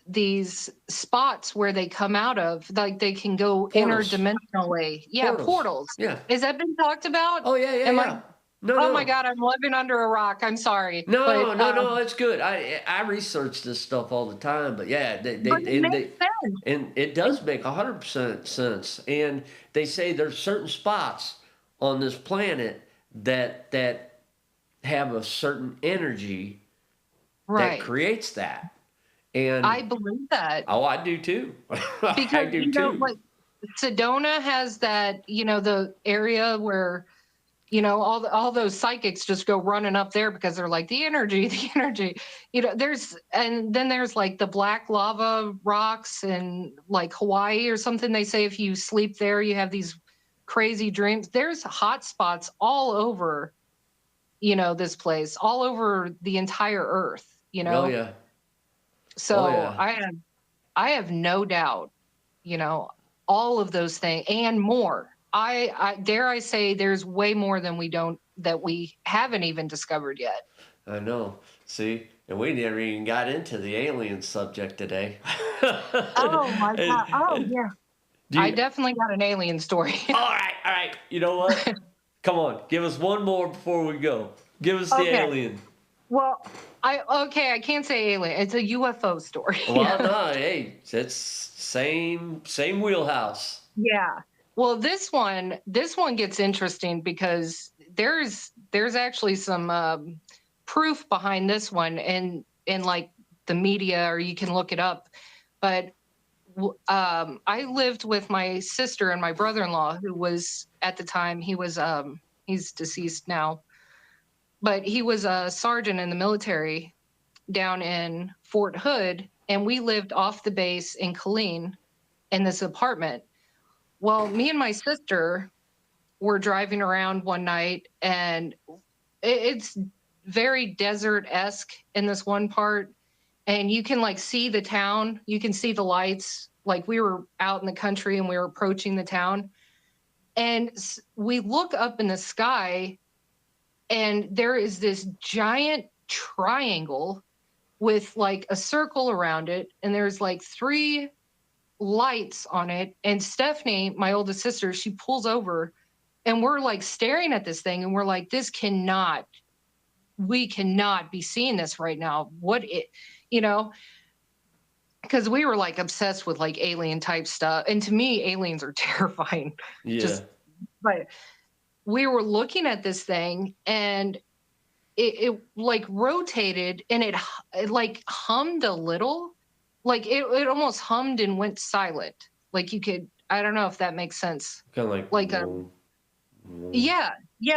these spots where they come out of, like they can go portals, interdimensionally. Yeah, portals. portals. Yeah. Has that been talked about? Oh yeah, yeah, Am I? yeah. No, Oh my no. God, I'm living under a rock. I'm sorry, No, but no, no, it's good. I research this stuff all the time, but yeah, it makes sense. and it does make 100% sense. And they say there's certain spots on this planet that have a certain energy that Right. creates that. And I believe that oh, I do too. I because do too. like Sedona has that, the area where all those psychics just go running up there because they're like the energy, the energy. And then there's like the black lava rocks and like Hawaii or something. They say if you sleep there, you have these crazy dreams. There's hot spots all over, this place, all over the entire earth. Oh yeah. Oh So yeah. I have no doubt, all of those things and more. I dare I say there's way more than that we haven't even discovered yet. I know. See, and we never even got into the alien subject today. Oh my And- God. Oh and yeah. do I you, definitely got an alien story. all right, all right. You know what? Come on, give us one more before we go. Give us the Okay. alien. Well, I can't say alien. It's a UFO story. Well, no, hey, it's same wheelhouse. Yeah. Well, this one gets interesting because there's actually some proof behind this one in like the media, or you can look it up. But I lived with my sister and my brother-in-law, who was at the time he's deceased now, but he was a sergeant in the military down in Fort Hood, and we lived off the base in Killeen in this apartment. Well, me and my sister were driving around one night, and it's very desert-esque in this one part, and you can like see the town, you can see the lights. Like we were out in the country and we were approaching the town, And we look up in the sky, and there is this giant triangle with like a circle around it, and there's like 3 lights on it. And Stephanie, my oldest sister, she pulls over, and we're like staring at this thing, and we're like, we cannot be seeing this right now. What it, you know, because we were like obsessed with like alien type stuff. And to me, aliens are terrifying. Yeah. Just, but we were looking at this thing, and it like rotated, and it like hummed a little, like it almost hummed and went silent. Like you could, I don't know if that makes sense. Kind of Like a, yeah,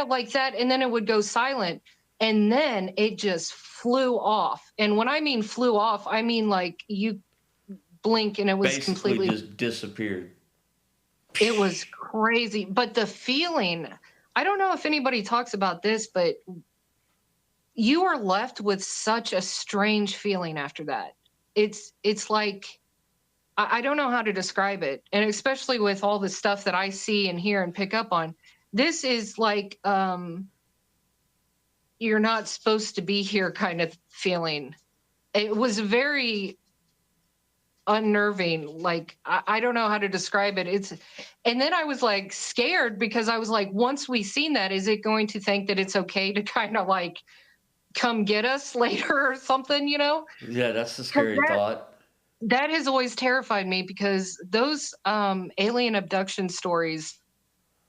like that. And then it would go silent, and then it just flew off. And when I mean flew off, I mean like you blink and it was basically completely just disappeared. It was crazy. But the feeling, I don't know if anybody talks about this, but you are left with such a strange feeling after that. It's like, I don't know how to describe it. And especially with all the stuff that I see and hear and pick up on, this is like, you're not supposed to be here kind of feeling. It was very unnerving. Like, I don't know how to describe it. And then I was like scared, because I was like, once we seen that, is it going to think that it's okay to kind of like come get us later or something, you know? Yeah, that's a scary thought. That has always terrified me, because those alien abduction stories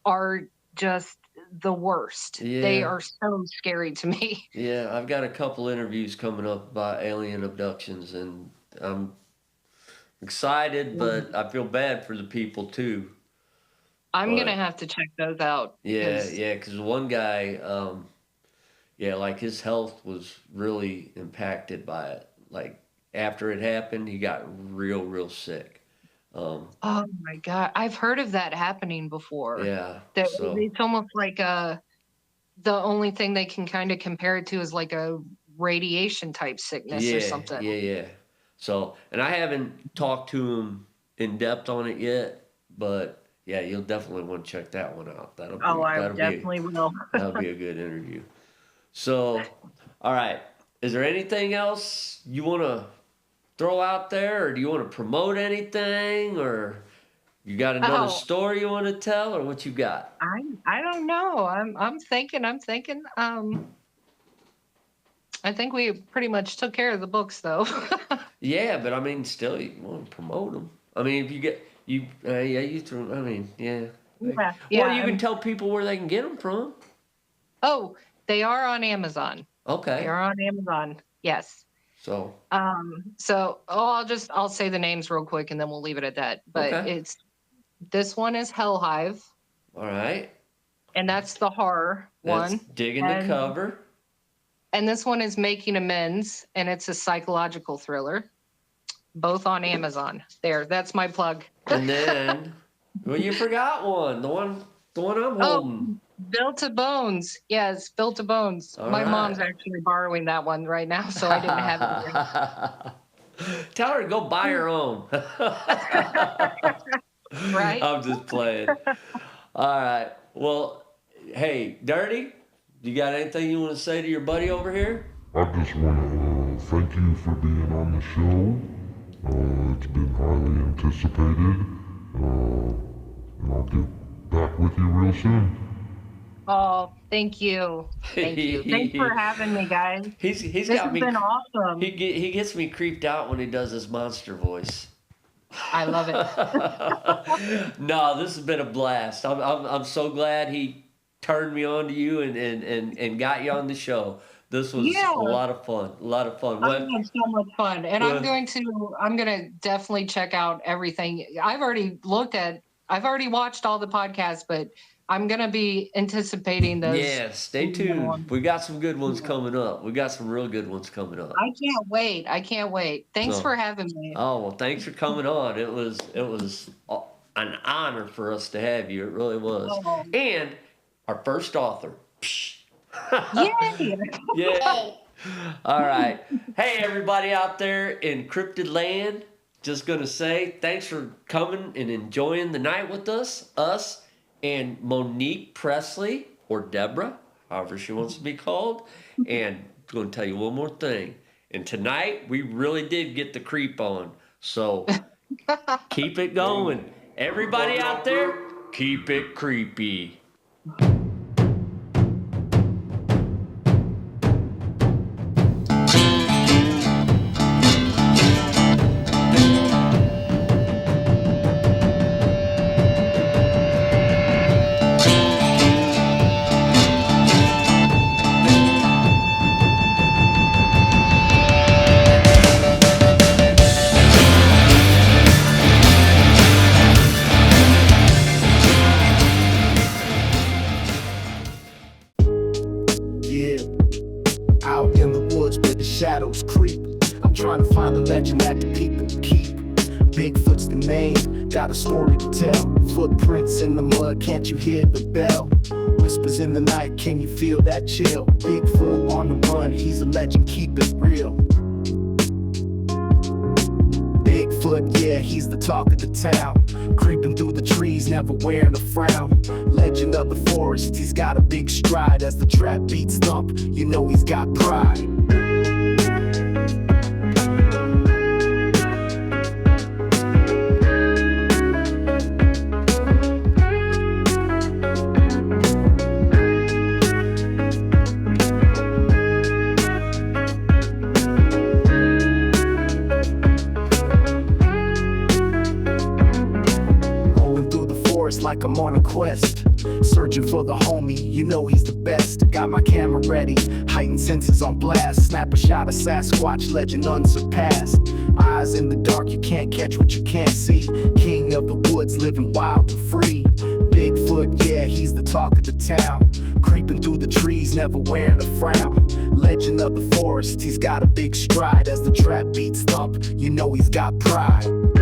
are just the worst. Yeah. They are so scary to me. Yeah, I've got a couple interviews coming up about alien abductions, and I'm excited, but I feel bad for the people too. I'm gonna have to check those out. Yeah, because one guy, like his health was really impacted by it. Like after it happened, he got real sick. Oh my God, I've heard of that happening before. Yeah, it's almost like the only thing they can kind of compare it to is like a radiation type sickness or something. Yeah. So, and I haven't talked to him in depth on it yet, but yeah, you'll definitely want to check that one out. I definitely will. That'll be a good interview. So, all right. Is there anything else you want to throw out there, or do you want to promote anything, or you got another story you want to tell, or what you got? I don't know. I'm thinking. I think we pretty much took care of the books, though. Yeah, but I mean, still, you want to promote them. I mean, if you get you threw. I mean, yeah. Yeah. Well, you can tell people where they can get them from. Oh, they are on Amazon. Okay. They are on Amazon. Yes. So. I'll say the names real quick, and then we'll leave it at that. But this one is Hell Hive. All right. And that's the horror one. Digging the cover. And this one is Making Amends, and it's a psychological thriller. Both on Amazon. There, that's my plug. And then, well, you forgot one. The one I'm holding. Built to Bones. Yes, Built to Bones. My mom's actually borrowing that one right now, so I didn't have it. Tell her to go buy her own. Right? I'm just playing. All right. Well, hey, Dirty, you got anything you want to say to your buddy over here? I just want to thank you for being on the show. It's been highly anticipated. And I'll get back with you real soon. Oh, thank you. Thank you. Thanks for having me, guys. This has been awesome. He gets me creeped out when he does his monster voice. I love it. No, this has been a blast. I'm so glad he turned me on to you and got you on the show. This was a lot of fun. A lot of fun. I had so much fun, and I'm gonna definitely check out everything. I've already watched all the podcasts, but I'm gonna be anticipating those. Yeah, stay tuned. We got some good ones coming up. We got some real good ones coming up. I can't wait. Thanks for having me. Oh, well, thanks for coming on. It was an honor for us to have you. It really was. Oh. And our first author. Yay! Yeah. All right. Hey, everybody out there in Cryptid land. Just gonna say thanks for coming and enjoying the night with us. and Monique Presley, or Debra, however she wants to be called. And I'm going to tell you one more thing. And tonight, we really did get the creep on. So keep it going. Everybody out there, keep it creepy. Out in the woods where the shadows creep, I'm trying to find the legend that the people keep. Bigfoot's the name, got a story to tell. Footprints in the mud, can't you hear the bell? Whispers in the night, can you feel that chill? Bigfoot on the run, he's a legend, keep it real. Bigfoot, yeah, he's the talk of the town. Creeping through the trees, never wearing a frown. Legend of the forest, he's got a big stride. As the trap beats thump, you know he's got pride. Like I'm on a quest, searching for the homie, you know he's the best. Got my camera ready, heightened senses on blast. Snap a shot of Sasquatch, legend unsurpassed. Eyes in the dark, you can't catch what you can't see. King of the woods, living wild and free. Bigfoot, yeah, he's the talk of the town. Creeping through the trees, never wearing a frown. Legend of the forest, he's got a big stride. As the trap beats thump, you know he's got pride.